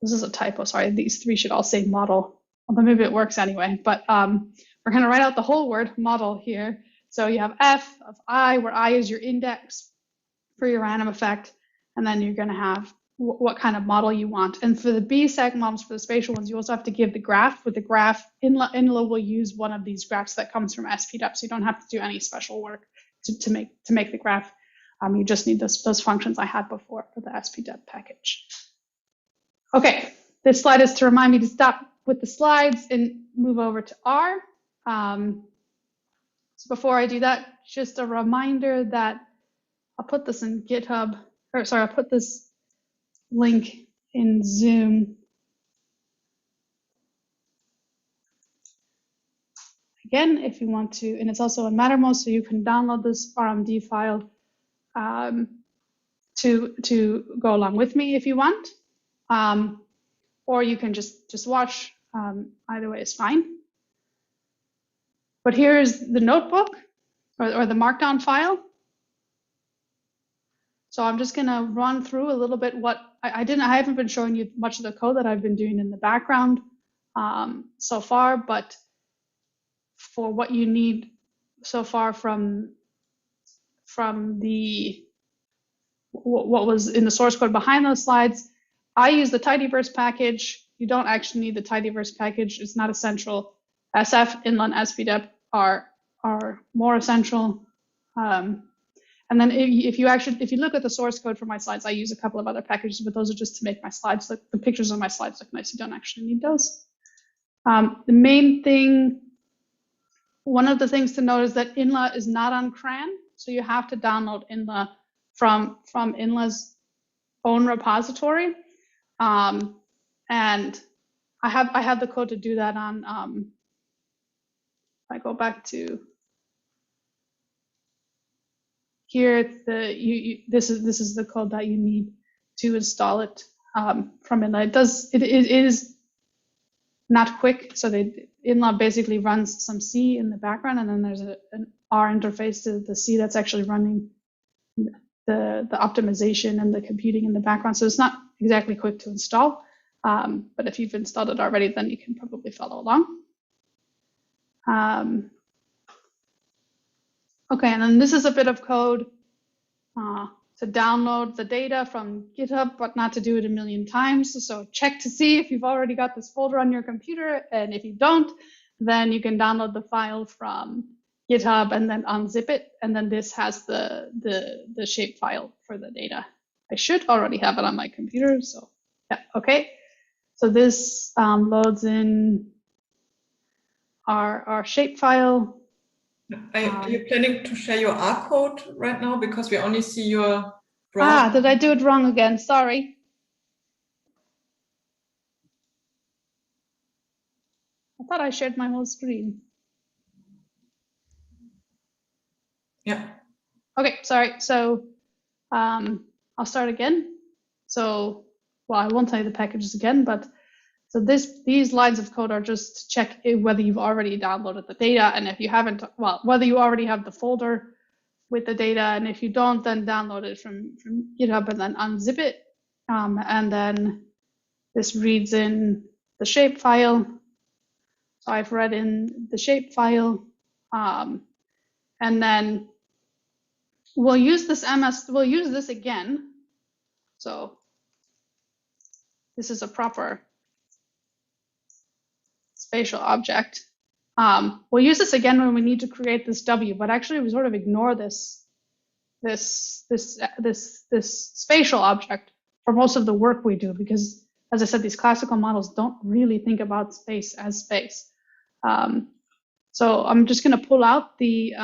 This is a typo, sorry, these three should all say model, although maybe it works anyway, but we're going to write out the whole word model here. So you have f of I, where I is your index for your random effect, and then you're going to have what kind of model you want. And for the BSAG models, for the spatial ones, you also have to give the graph. With the graph, inlaw will use one of these graphs that comes from SPDEP, so you don't have to do any special work to make the graph. You just need those functions I had before for the SPDEP package. Okay, this slide is to remind me to stop with the slides and move over to R. So before I do that, just a reminder that I'll put this in GitHub, or sorry, I'll put this link in Zoom. Again, if you want to, and it's also in Mattermost, so you can download this RMD file to go along with me if you want, or you can just watch. Either way is fine. But here's the notebook or the markdown file. So I'm just going to run through a little bit what I haven't been showing you much of the code that I've been doing in the background so far, but for what you need so far from the what was in the source code behind those slides, I use the tidyverse package. You don't actually need the tidyverse package. It's not essential. SF, inlaw, and SPDEP are more essential. And then if you look at the source code for my slides, I use a couple of other packages, but those are just to make my slides look, the pictures of my slides look nice. You don't actually need those. The main thing, one of the things to note is that inlaw is not on CRAN, so you have to download inlaw from inlaw's own repository. And I have the code to do that on. If I go back to here, this is the code that you need to install it from inlaw. It is not quick, so inlaw basically runs some C in the background, and then there's an R interface to the C that's actually running the optimization and the computing in the background. So it's not exactly quick to install, but if you've installed it already, then you can probably follow along. Okay, and then this is a bit of code to download the data from GitHub, but not to do it a million times. So check to see if you've already got this folder on your computer, and if you don't, then you can download the file from GitHub and then unzip it, and then this has the shape file for the data. I should already have it on my computer, so Yeah, okay. So this loads in our shapefile. Are you planning to share your R code right now? Because we only see your browser. Did I do it wrong again? Sorry. I thought I shared my whole screen. Yeah. Okay, sorry. So I'll start again. So, well, I won't tell you the packages again, but so these lines of code are just to check whether you've already downloaded the data, and if you haven't, well, whether you already have the folder with the data, and if you don't, then download it from GitHub and then unzip it, and then this reads in the shapefile. So I've read in the shapefile, and then we'll use this we'll use this again. So this is a proper spatial object. We'll use this again when we need to create this W, but actually we sort of ignore this spatial object for most of the work we do, because as I said, these classical models don't really think about space as space. So I'm just going to pull out the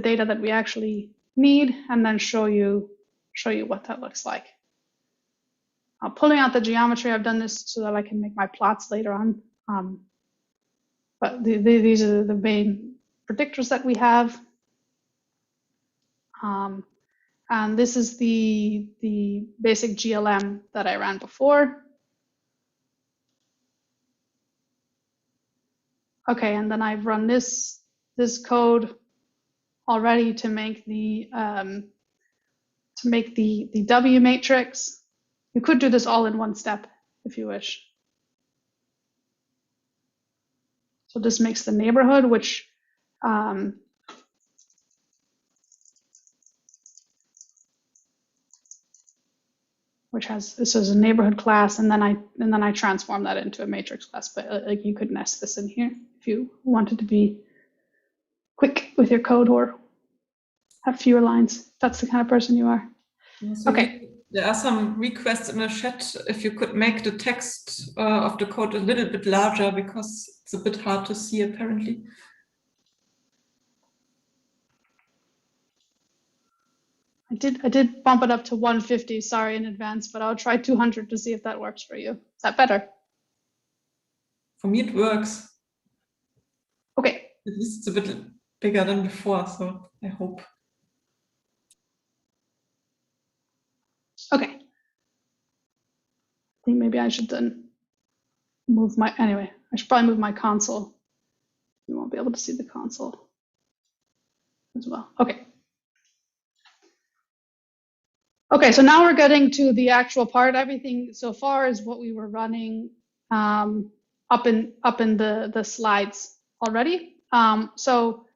data that we actually need and then show you what that looks like. Pulling out the geometry, I've done this so that I can make my plots later on. But these are the main predictors that we have. And this is the basic GLM that I ran before. Okay, and then I've run this code already to make the W matrix. You could do this all in one step if you wish. So this makes the neighborhood, which has this is a neighborhood class, and then I transform that into a matrix class. But like you could nest this in here if you wanted to be quick with your code or have fewer lines. That's the kind of person you are. So okay. There are some requests in the chat if you could make the text of the code a little bit larger, because it's a bit hard to see apparently. I did bump it up to 150, sorry in advance, but I'll try 200 to see if that works for you. Is that better? For me, it works. Okay. At least it's a bit bigger than before, so I hope. Okay. I think maybe I should then move my, anyway, I should probably move my console. You won't be able to see the console as well. Okay. Okay, so now we're getting to the actual part. Everything so far is what we were running up in the slides already. So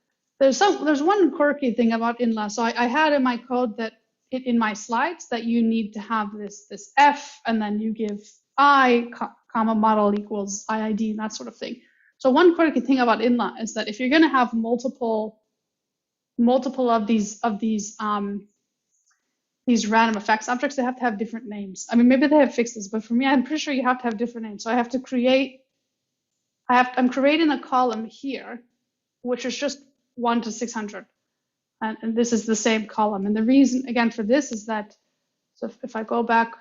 there's one quirky thing about INLA. So I had in my code that in my slides that you need to have this F, and then you give I, comma model equals IID, and that sort of thing. So one quirky thing about INLA is that if you're going to have multiple of these random effects objects, they have to have different names. I mean, maybe they have fixed this, but for me, I'm pretty sure you have to have different names. So I have to create, I'm creating a column here, which is just 1 to 600. And this is the same column. And the reason, again, for this is that, so if I go back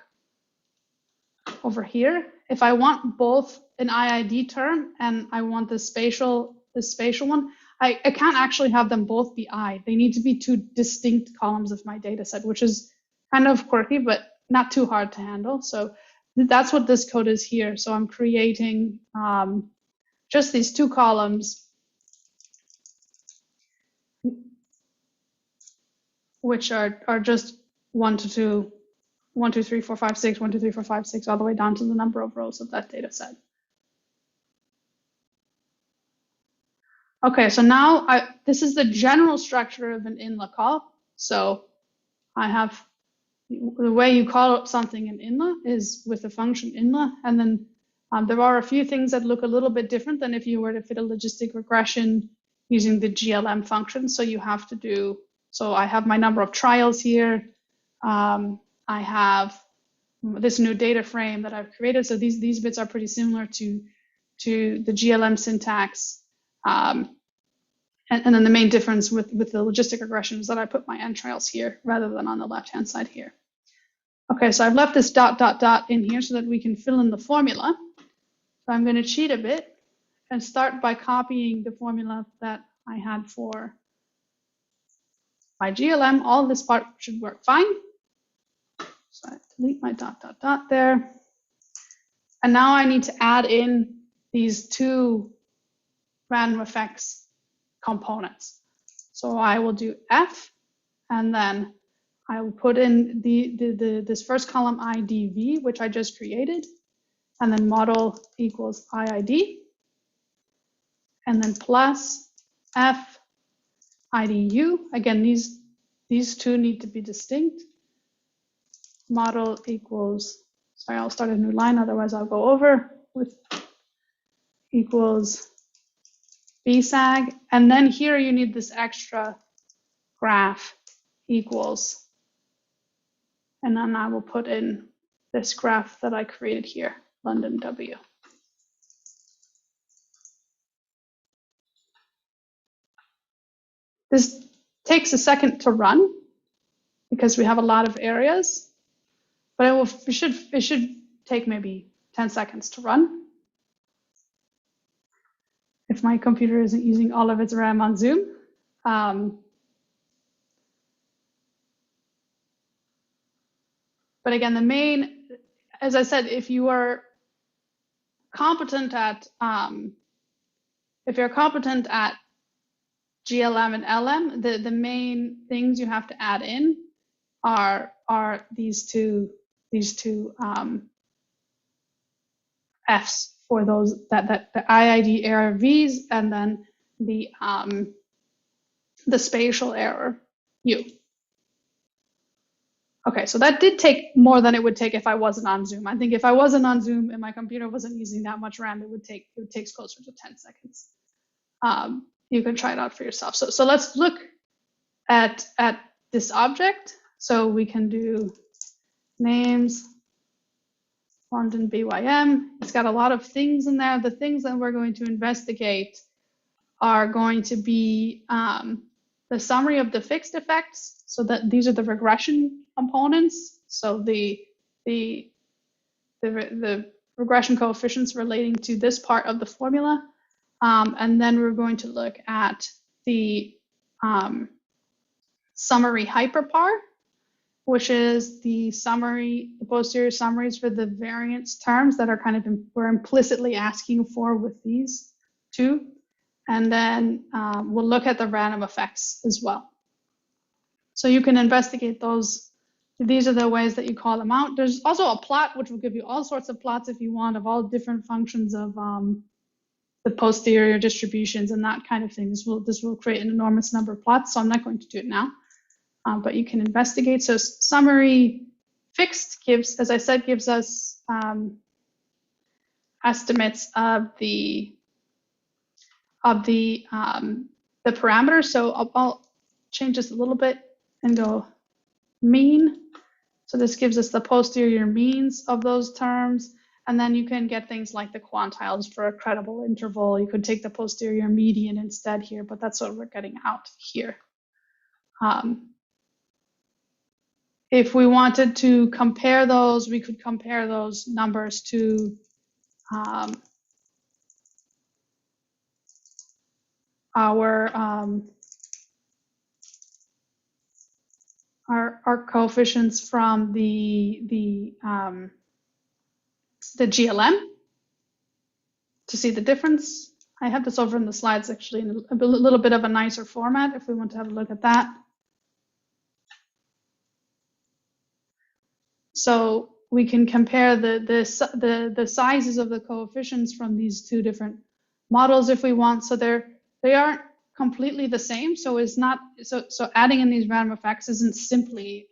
over here, if I want both an IID term and I want the spatial one, I can't actually have them both be I. They need to be two distinct columns of my data set, which is kind of quirky, but not too hard to handle. So that's what this code is here. So I'm creating just these two columns, which are just 1 to 2, 1, 2, 3, 4, 5, 6, 1, 2, 3, 4, 5, 6, all the way down to the number of rows of that data set. Okay, so now this is the general structure of an INLA call. So I have the way you call something in INLA is with the function INLA, and then there are a few things that look a little bit different than if you were to fit a logistic regression using the GLM function. So you have to do, so I have my number of trials here. I have this new data frame that I've created. So these bits are pretty similar to the GLM syntax. And then the main difference with the logistic regression is that I put my entrails here rather than on the left-hand side here. Okay, so I've left this ... in here so that we can fill in the formula. So I'm going to cheat a bit and start by copying the formula that I had for my GLM. All of this part should work fine. So I delete my ... there. And now I need to add in these two random effects components. So I will do F, and then I will put in this first column IDV, which I just created, and then model equals IID, and then plus F IDU. Again, these two need to be distinct. Model equals, sorry, I'll start a new line, otherwise I'll go over with equals BSAG. And then here you need this extra graph equals, and then I will put in this graph that I created here, London W. This takes a second to run because we have a lot of areas, but it should take maybe 10 seconds to run if my computer isn't using all of its RAM on Zoom. But again, the main, as I said, if you are competent at GLM and LM, the main things you have to add in are these two F's for those the IID error V's, and then the spatial error U. Okay, so that did take more than it would take if I wasn't on Zoom. I think if I wasn't on Zoom and my computer wasn't using that much RAM, it would take closer to 10 seconds. You can try it out for yourself. So let's look at this object. So we can do names, London BYM. It's got a lot of things in there. The things that we're going to investigate are going to be the summary of the fixed effects. So that these are the regression components. So the regression coefficients relating to this part of the formula. And then we're going to look at the summary hyperpar, which is the posterior summaries for the variance terms that are we're implicitly asking for with these two. And then we'll look at the random effects as well. So you can investigate those. These are the ways that you call them out. There's also a plot, which will give you all sorts of plots if you want, of all different functions of the posterior distributions and that kind of thing. This will create an enormous number of plots, so I'm not going to do it now. But you can investigate. So summary fixed gives, as I said, gives us estimates of the parameters. So I'll change this a little bit and go mean. So this gives us the posterior means of those terms. And then you can get things like the quantiles for a credible interval. You could take the posterior median instead here, but that's what we're getting out here. If we wanted to compare those, we could compare those numbers to our coefficients from the GLM to see the difference. I have this over in the slides actually in a little bit of a nicer format if we want to have a look at that. So we can compare the sizes of the coefficients from these two different models if we want. So they aren't completely the same. So it's not so adding in these random effects isn't simply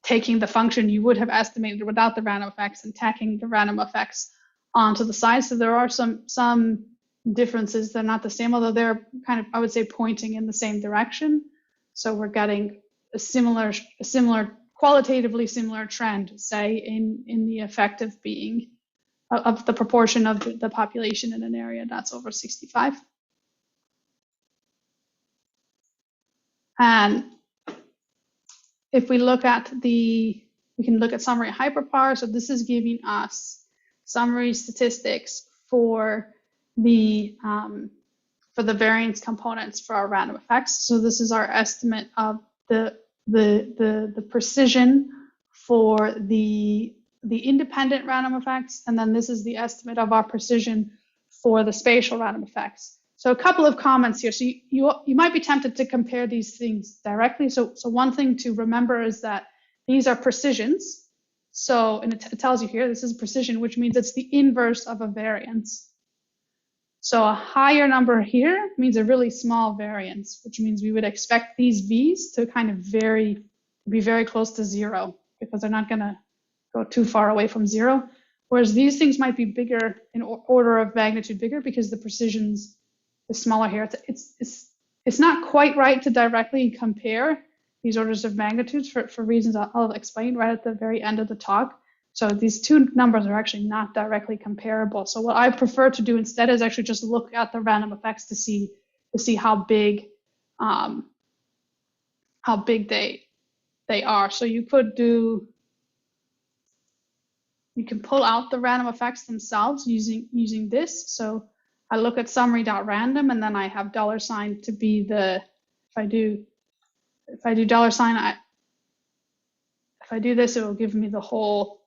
taking the function you would have estimated without the random effects and tacking the random effects onto the size. So there are some differences. They're not the same, although they're kind of, I would say, pointing in the same direction. So we're getting a similar qualitatively similar trend, say in the effective being of the proportion of the population in an area that's over 65. And if we look at we can look at summary hyperpar. So this is giving us summary statistics for the variance components for our random effects. So this is our estimate of the precision for the independent random effects, and then this is the estimate of our precision for the spatial random effects. So a couple of comments here. So you might be tempted to compare these things directly. So one thing to remember is that these are precisions. So, and it tells you here, this is precision, which means it's the inverse of a variance. So a higher number here means a really small variance, which means we would expect these V's to kind of be very close to zero, because they're not going to go too far away from zero. Whereas these things might be bigger, in order of magnitude bigger, because the precisions is smaller here. It's not quite right to directly compare these orders of magnitudes for reasons I'll explain right at the very end of the talk. So these two numbers are actually not directly comparable. So what I prefer to do instead is actually just look at the random effects to see how big they are. So you can pull out the random effects themselves using this. So I look at summary.random, and then I have $ to be the, if I do $, if I do this, it will give me the whole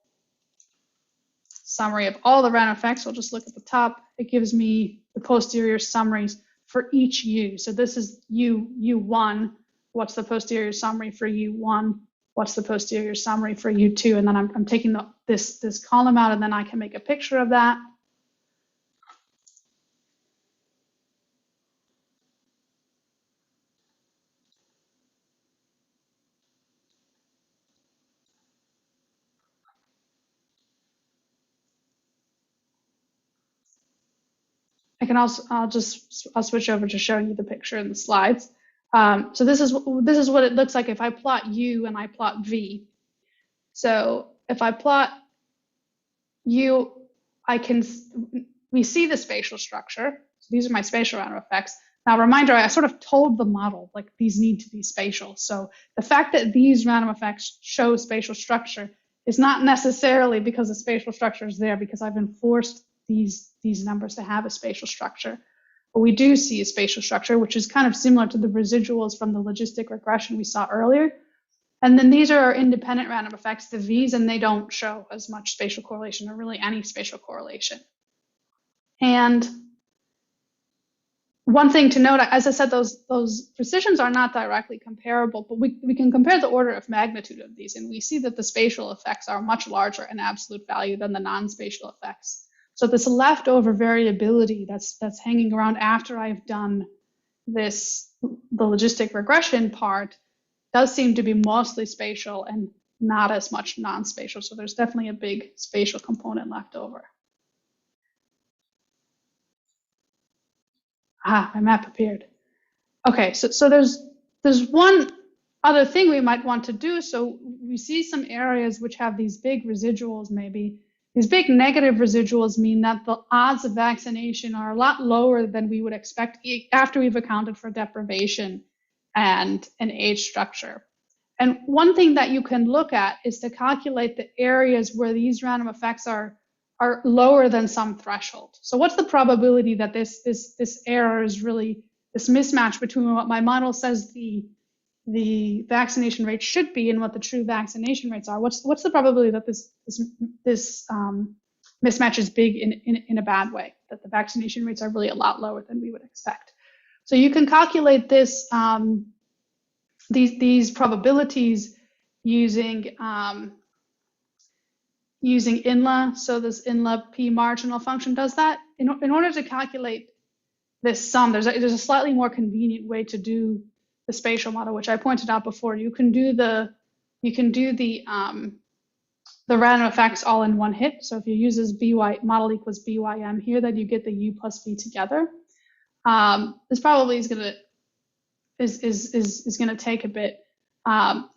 summary of all the random effects. I'll just look at the top. It gives me the posterior summaries for each U. So this is U1. What's the posterior summary for U1? What's the posterior summary for U2? And then I'm taking this column out, and then I can make a picture of that. I'll switch over to showing you the picture in the slides. So this is what it looks like if I plot U and I plot V. So if I plot U, we see the spatial structure. So these are my spatial random effects. Now, reminder, I sort of told the model like these need to be spatial. So the fact that these random effects show spatial structure is not necessarily because the spatial structure is there, because I've enforced these numbers to have a spatial structure. But we do see a spatial structure, which is kind of similar to the residuals from the logistic regression we saw earlier. And then these are our independent random effects, the V's, and they don't show as much spatial correlation or really any spatial correlation. And one thing to note, as I said, those precisions are not directly comparable, but we can compare the order of magnitude of these, and we see that the spatial effects are much larger in absolute value than the non-spatial effects. So this leftover variability that's hanging around after I've done the logistic regression part does seem to be mostly spatial and not as much non-spatial. So there's definitely a big spatial component left over. Ah, my map appeared. Okay, so there's one other thing we might want to do. So we see some areas which have these big residuals maybe. These big negative residuals mean that the odds of vaccination are a lot lower than we would expect after we've accounted for deprivation and an age structure. And one thing that you can look at is to calculate the areas where these random effects are lower than some threshold. So what's the probability that this error is really, this mismatch between what my model says the vaccination rate should be and what the true vaccination rates are? What's the probability that this mismatch is big in a bad way, that the vaccination rates are really a lot lower than we would expect? So you can calculate this these probabilities using INLA. So this INLA p marginal function does that. In order to calculate this sum, there's a slightly more convenient way to do the spatial model, which I pointed out before. You can do the random effects all in one hit. So if you use this model equals BYM here, then you get the U plus V together. This probably is gonna take a bit.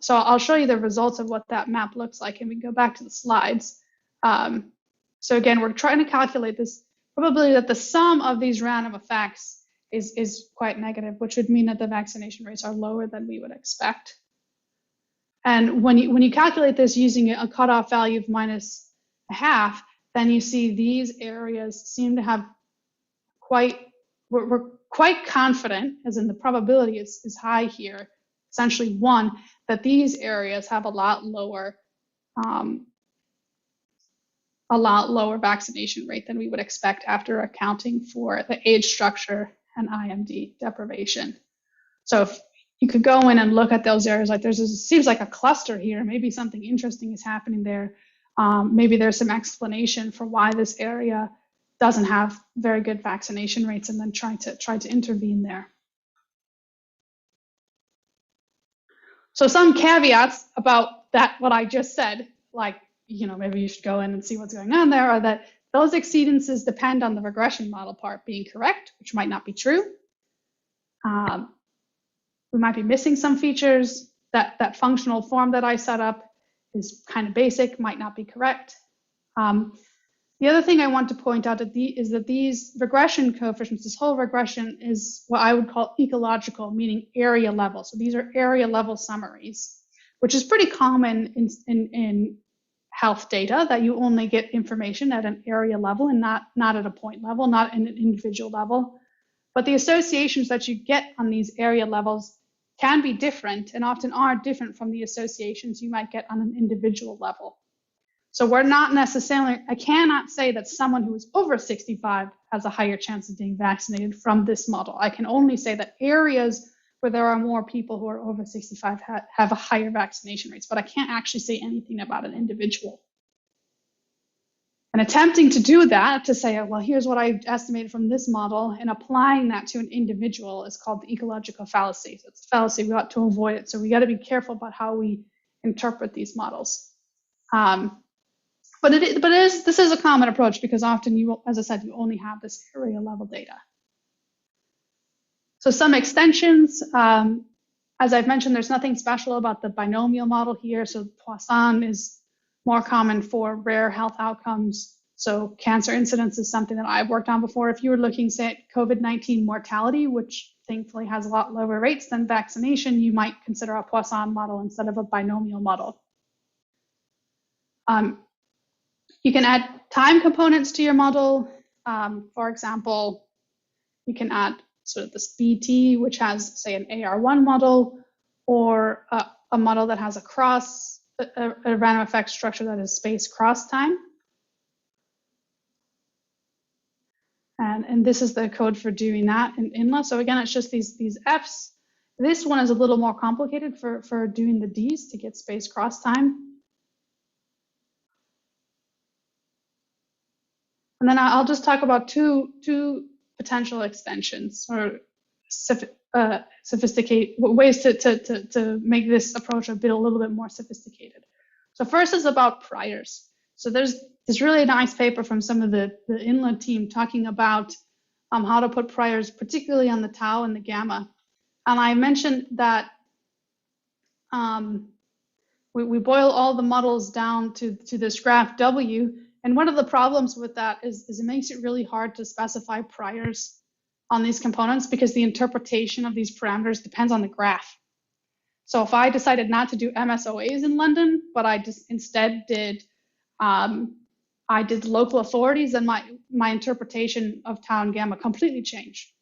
So I'll show you the results of what that map looks like, and we can go back to the slides. So again, we're trying to calculate this probability that the sum of these random effects is quite negative, which would mean that the vaccination rates are lower than we would expect. And when you calculate this using a cutoff value of -0.5, then you see these areas seem to have we're quite confident, as in the probability is high here, essentially 1, that these areas have a lot lower vaccination rate than we would expect after accounting for the age structure and IMD deprivation. So if you could go in and look at those areas, like seems like a cluster here, maybe something interesting is happening there. Maybe there's some explanation for why this area doesn't have very good vaccination rates, and then try to intervene there. So some caveats about that, what I just said, like, maybe you should go in and see what's going on there, are that those exceedances depend on the regression model part being correct, which might not be true. We might be missing some features. That functional form that I set up is kind of basic, might not be correct. The other thing I want to point out is that these regression coefficients, this whole regression is what I would call ecological, meaning area level. So these are area level summaries, which is pretty common in health data, that you only get information at an area level and not at a point level, not in an individual level. But the associations that you get on these area levels can be different, and often are different from the associations you might get on an individual level. So we're not necessarily, I cannot say that someone who is over 65 has a higher chance of being vaccinated from this model. I can only say that areas where there are more people who are over 65 have a higher vaccination rates, but I can't actually say anything about an individual. And attempting to do that, to say, well, here's what I estimated from this model, and applying that to an individual is called the ecological fallacy. So it's a fallacy, we ought to avoid it. So we got to be careful about how we interpret these models. But this is a common approach, because often as I said, you only have this area level data. So some extensions, as I've mentioned, there's nothing special about the binomial model here. So Poisson is more common for rare health outcomes. So cancer incidence is something that I've worked on before. If you were looking, say, at COVID-19 mortality, which thankfully has a lot lower rates than vaccination, you might consider a Poisson model instead of a binomial model. You can add time components to your model. For example, you can add sort of this BT, which has, say, an AR1 model, or a model that has a random effect structure that is space cross time. And this is the code for doing that in INLA. So again, it's just these Fs. This one is a little more complicated for doing the Ds to get space cross time. And then I'll just talk about two potential extensions, or sophisticated ways to make this approach a little bit more sophisticated. So first is about priors. So there's this really nice paper from some of the INLA team talking about how to put priors, particularly on the tau and the gamma. And I mentioned that we boil all the models down to this graph W. And one of the problems with that is it makes it really hard to specify priors on these components, because the interpretation of these parameters depends on the graph. So if I decided not to do MSOAs in London, but I just instead did local authorities, then my interpretation of tau and gamma completely changed.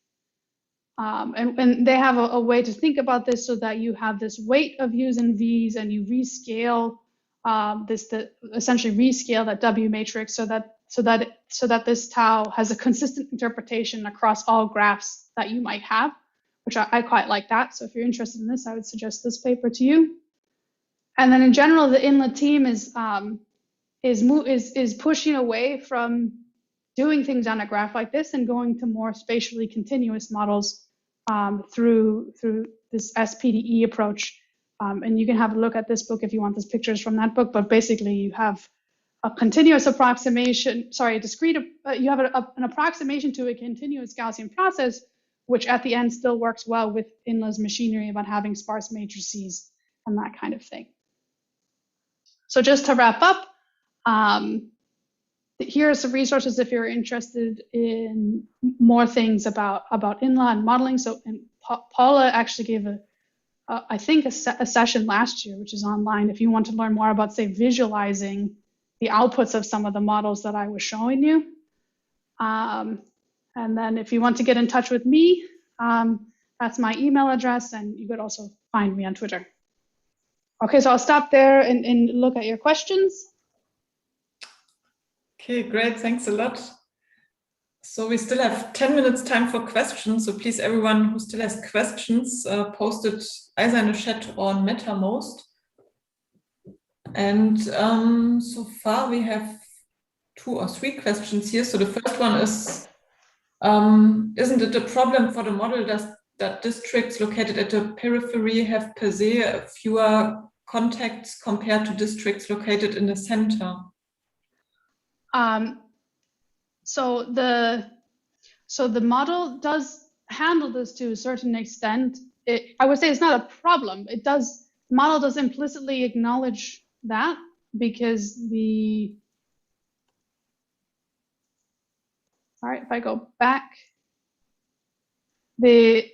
And they have a way to think about this, so that you have this weight of U's and V's, and you rescale essentially rescale that W matrix so that this tau has a consistent interpretation across all graphs that you might have, which I quite like that. So if you're interested in this, I would suggest this paper to you. And then in general, the INLA team is pushing away from doing things on a graph like this and going to more spatially continuous models through this SPDE approach. And you can have a look at this book if you want. There's pictures from that book, but basically you have a continuous approximation, you have an approximation to a continuous Gaussian process, which at the end still works well with INLA's machinery about having sparse matrices that kind of thing. So just to wrap up, here are some resources if you're interested in more things about inline modeling. So, and Paula actually gave I think a session last year, which is online, if you want to learn more about, say, visualizing the outputs of some of the models that I was showing you. And then if you want to get in touch with me, that's my email address, and you could also find me on Twitter. Okay, so I'll stop there and look at your questions. Okay, great, thanks a lot. So we still have 10 minutes time for questions. So please, everyone who still has questions, post it either in the chat or on MetaMost. And so far we have 2 or 3 questions here. So the first one is, isn't it a problem for the model that districts located at the periphery have per se fewer contacts compared to districts located in the center? So the model does handle this to a certain extent. I would say it's not a problem. The model does implicitly acknowledge that, because all right, if I go back, if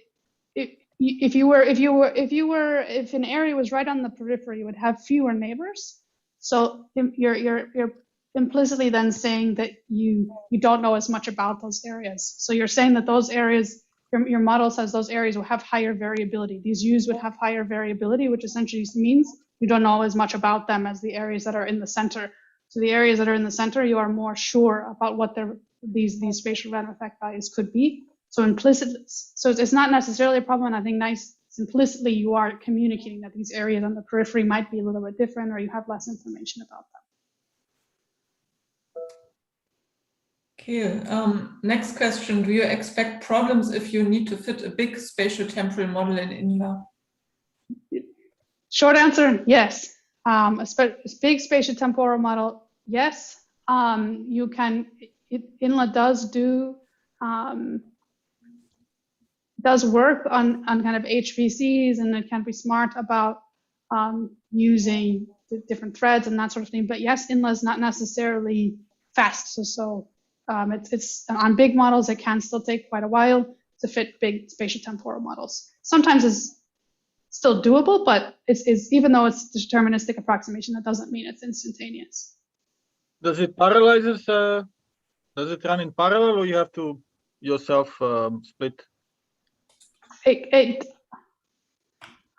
an area was right on the periphery, you would have fewer neighbors. So you're implicitly then saying that you don't know as much about those areas. So you're saying that those areas, your model says those areas will have higher variability. These U's would have higher variability, which essentially means you don't know as much about them as the areas that are in the center. So the areas that are in the center, you are more sure about what these spatial random effect values could be. So implicitly, so it's not necessarily a problem. And I think implicitly you are communicating that these areas on the periphery might be a little bit different, or you have less information about them. Okay, next question. Do you expect problems if you need to fit a big spatial temporal model in INLA? Short answer, yes. A big spatial temporal model, yes. You can, INLA does work on kind of HVCs, and it can be smart about using the different threads and that sort of thing. But yes, INLA is not necessarily fast. So it's on big models, it can still take quite a while to fit big spatial temporal models. Sometimes it's still doable, but it's even though it's deterministic approximation, that doesn't mean it's instantaneous. Does it parallelizes? Does it run in parallel, or you have to yourself split?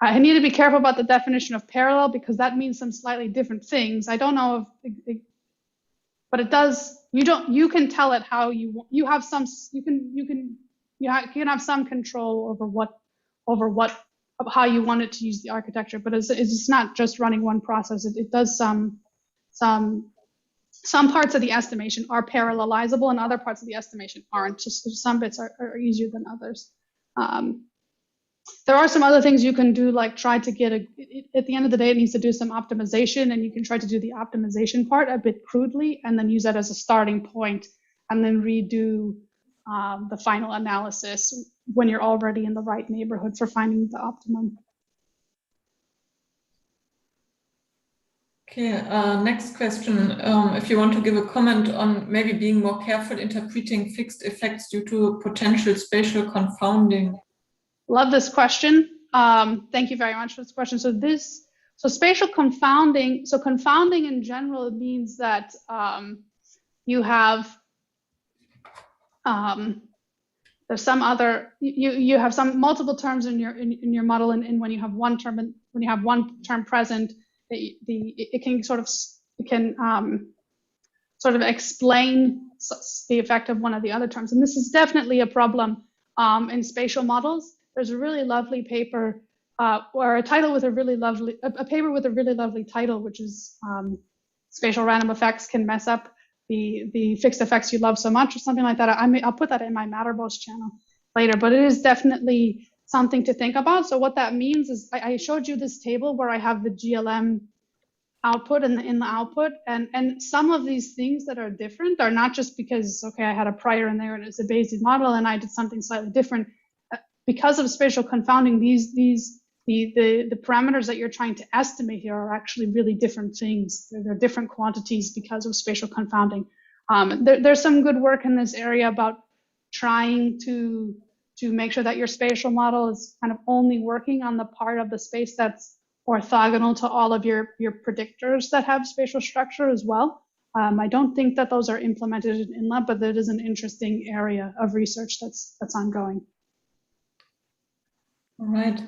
I need to be careful about the definition of parallel, because that means some slightly different things. I don't know if, but it does. You can tell it how you have some. You can have some control over how you want it to use the architecture. But it's not just running one process. It does some parts of the estimation are parallelizable, and other parts of the estimation aren't. Just some bits are easier than others. There are some other things you can do, like try to get at the end of the day, it needs to do some optimization, and you can try to do the optimization part a bit crudely and then use that as a starting point, and then redo the final analysis when you're already in the right neighborhood for finding the optimum. Okay, next question. If you want to give a comment on maybe being more careful interpreting fixed effects due to potential spatial confounding. Love this question. Thank you very much for this question. So spatial confounding, so confounding in general means that you have there's some other you have some multiple terms in your model, and when you have one term present, it can sort of explain the effect of one of the other terms, and this is definitely a problem in spatial models. There's a really lovely paper, or a paper with a really lovely title, which is "Spatial Random Effects Can Mess Up the Fixed Effects You Love So Much," or something like that. I'll put that in my Mattermost channel later, but it is definitely something to think about. So what that means is, I showed you this table where I have the GLM output and in the output, and some of these things that are different are not just because, okay, I had a prior in there and it's a Bayesian model and I did something slightly different. Because of spatial confounding, these the parameters that you're trying to estimate here are actually really different things. They're different quantities because of spatial confounding. There's some good work in this area about trying to make sure that your spatial model is kind of only working on the part of the space that's orthogonal to all of your predictors that have spatial structure as well. I don't think that those are implemented in InLab, but that is an interesting area of research that's ongoing. All right.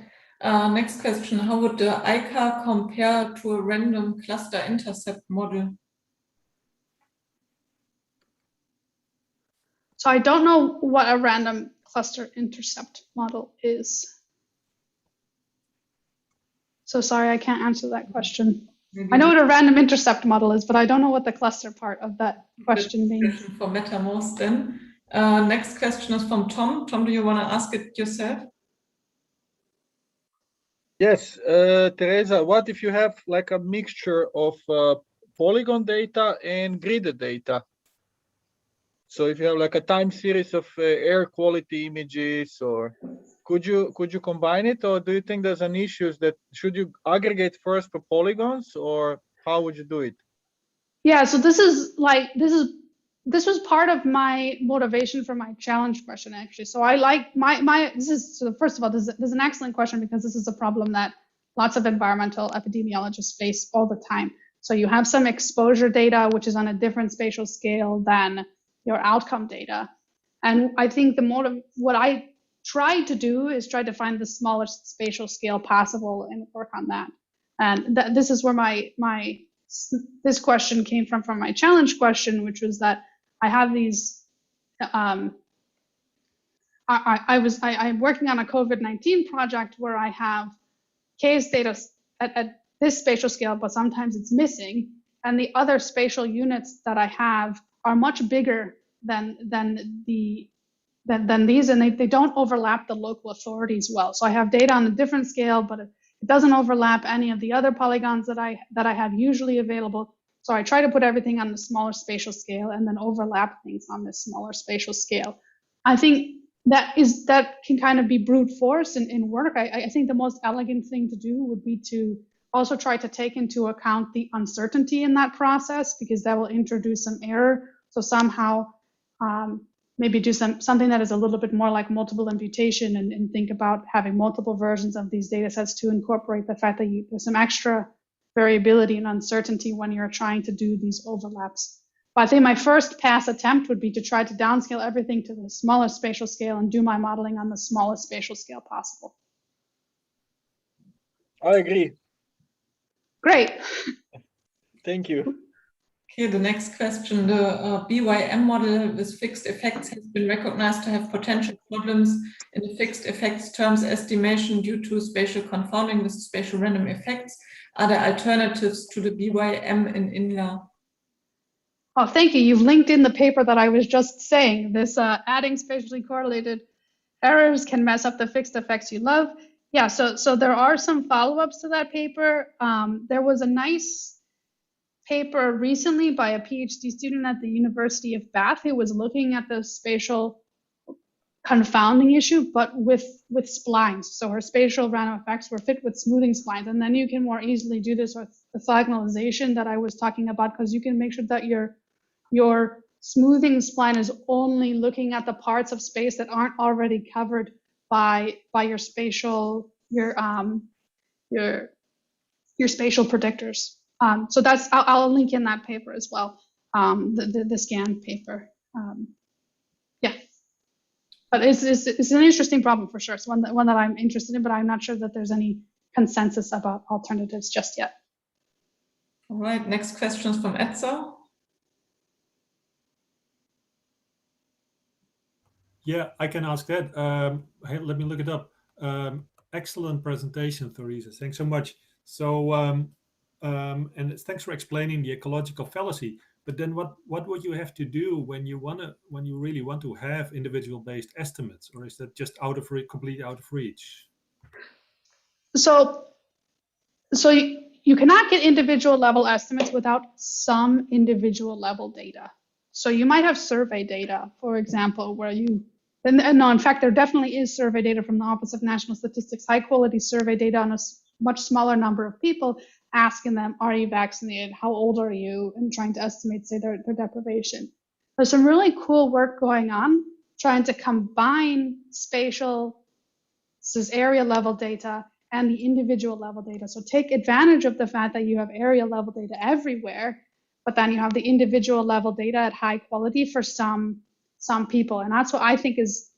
Next question. How would the ICA compare to a random cluster intercept model? So I don't know what a random cluster intercept model is. So sorry, I can't answer that question. Maybe I know what a random intercept model is, but I don't know what the cluster part of that question means. For MetaMost then. Next question is from Tom. Tom, do you want to ask it yourself? Yes, Teresa, what if you have like a mixture of polygon data and gridded data? So if you have like a time series of air quality images, or could you combine it, or do you think there's an issue that should you aggregate first for polygons, or how would you do it? Yeah, so this was part of my motivation for my challenge question, actually. So I like so first of all, this is an excellent question because this is a problem that lots of environmental epidemiologists face all the time. So you have some exposure data, which is on a different spatial scale than your outcome data. And I think what I tried to do is try to find the smallest spatial scale possible and work on that. And this is where this question came from my challenge question, which was that I have these, I'm working on a COVID-19 project where I have case data at this spatial scale, but sometimes it's missing. And the other spatial units that I have are much bigger than these, and they don't overlap the local authorities well. So I have data on a different scale, but it doesn't overlap any of the other polygons that I have usually available. So I try to put everything on the smaller spatial scale and then overlap things on this smaller spatial scale. I think that can kind of be brute force in work. I think the most elegant thing to do would be to also try to take into account the uncertainty in that process, because that will introduce some error. So somehow maybe do something that is a little bit more like multiple imputation and think about having multiple versions of these data sets to incorporate the fact that there's some extra variability and uncertainty when you're trying to do these overlaps. But I think my first pass attempt would be to try to downscale everything to the smallest spatial scale and do my modeling on the smallest spatial scale possible. I agree. Great. Thank you. Okay, the next question. The BYM model with fixed effects has been recognized to have potential problems in the fixed effects terms estimation due to spatial confounding with spatial random effects. Are there alternatives to the BYM in InLab? Oh, thank you. You've linked in the paper that I was just saying. This adding spatially correlated errors can mess up the fixed effects you love. Yeah, so there are some follow-ups to that paper. There was a nice paper recently by a PhD student at the University of Bath who was looking at the spatial confounding issue, but with splines. So her spatial random effects were fit with smoothing splines. And then you can more easily do this orthogonalization that I was talking about, because you can make sure that your smoothing spline is only looking at the parts of space that aren't already covered by your spatial, your spatial predictors. So that's, I'll link in that paper as well, the scan paper. Yeah, but it's an interesting problem for sure. It's one that I'm interested in, but I'm not sure that there's any consensus about alternatives just yet. All right, next question is from Etzer. Yeah, I can ask that. Hey, let me look it up. Excellent presentation, Teresa. Thanks so much. So, and thanks for explaining the ecological fallacy. But then, what would you have to do when you really want to have individual-based estimates, or is that just completely out of reach? So you cannot get individual level estimates without some individual level data. So you might have survey data, for example, where you And no, in fact, there definitely is survey data from the Office of National Statistics, high quality survey data on a much smaller number of people, asking them, are you vaccinated? How old are you? And trying to estimate, say, their deprivation. There's some really cool work going on, trying to combine spatial, this is area level data, and the individual level data. So take advantage of the fact that you have area level data everywhere, but then you have the individual level data at high quality for some people. And that's what I think is,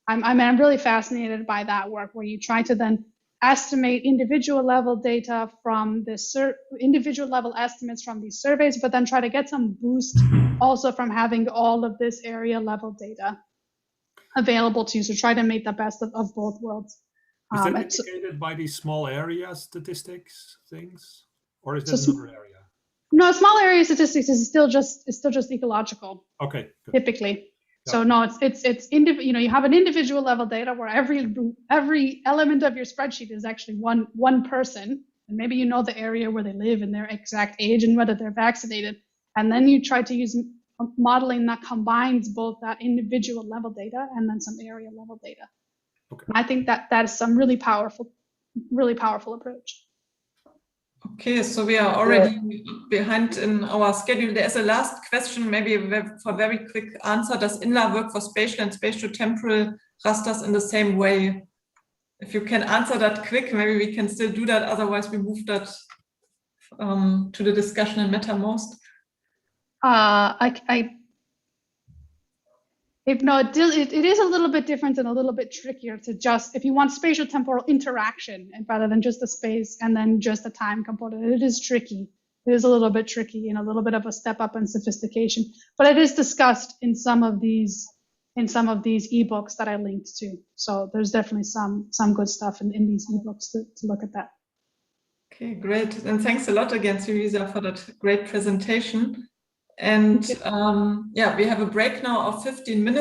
I'm really fascinated by that work, where you try to then estimate individual level data from this individual level estimates from these surveys, but then try to get some boost also from having all of this area level data available to you. So try to make the best of both worlds. Is that indicated by these small area statistics things, or is that another area? No, small area statistics is still just ecological. Okay, good. Typically. Yeah. So no, you have an individual level data where every element of your spreadsheet is actually one person, and maybe you know the area where they live and their exact age and whether they're vaccinated, and then you try to use modeling that combines both that individual level data and then some area level data. Okay. And I think that is some really powerful approach. Okay, so we are already behind in our schedule. There's a last question, maybe for a very quick answer. Does INLA work for spatial and spatial-temporal rasters in the same way? If you can answer that quick, maybe we can still do that. Otherwise, we move that to the discussion in MetaMost. It is a little bit different and a little bit trickier to just, if you want spatial temporal interaction and rather than just the space and then just the time component, it is tricky. It is a little bit tricky and a little bit of a step up in sophistication, but it is discussed in some of these ebooks that I linked to. So there's definitely some good stuff in these ebooks to look at that. Okay, great. And thanks a lot again, Syriza, for that great presentation. And yeah, we have a break now of 15 minutes.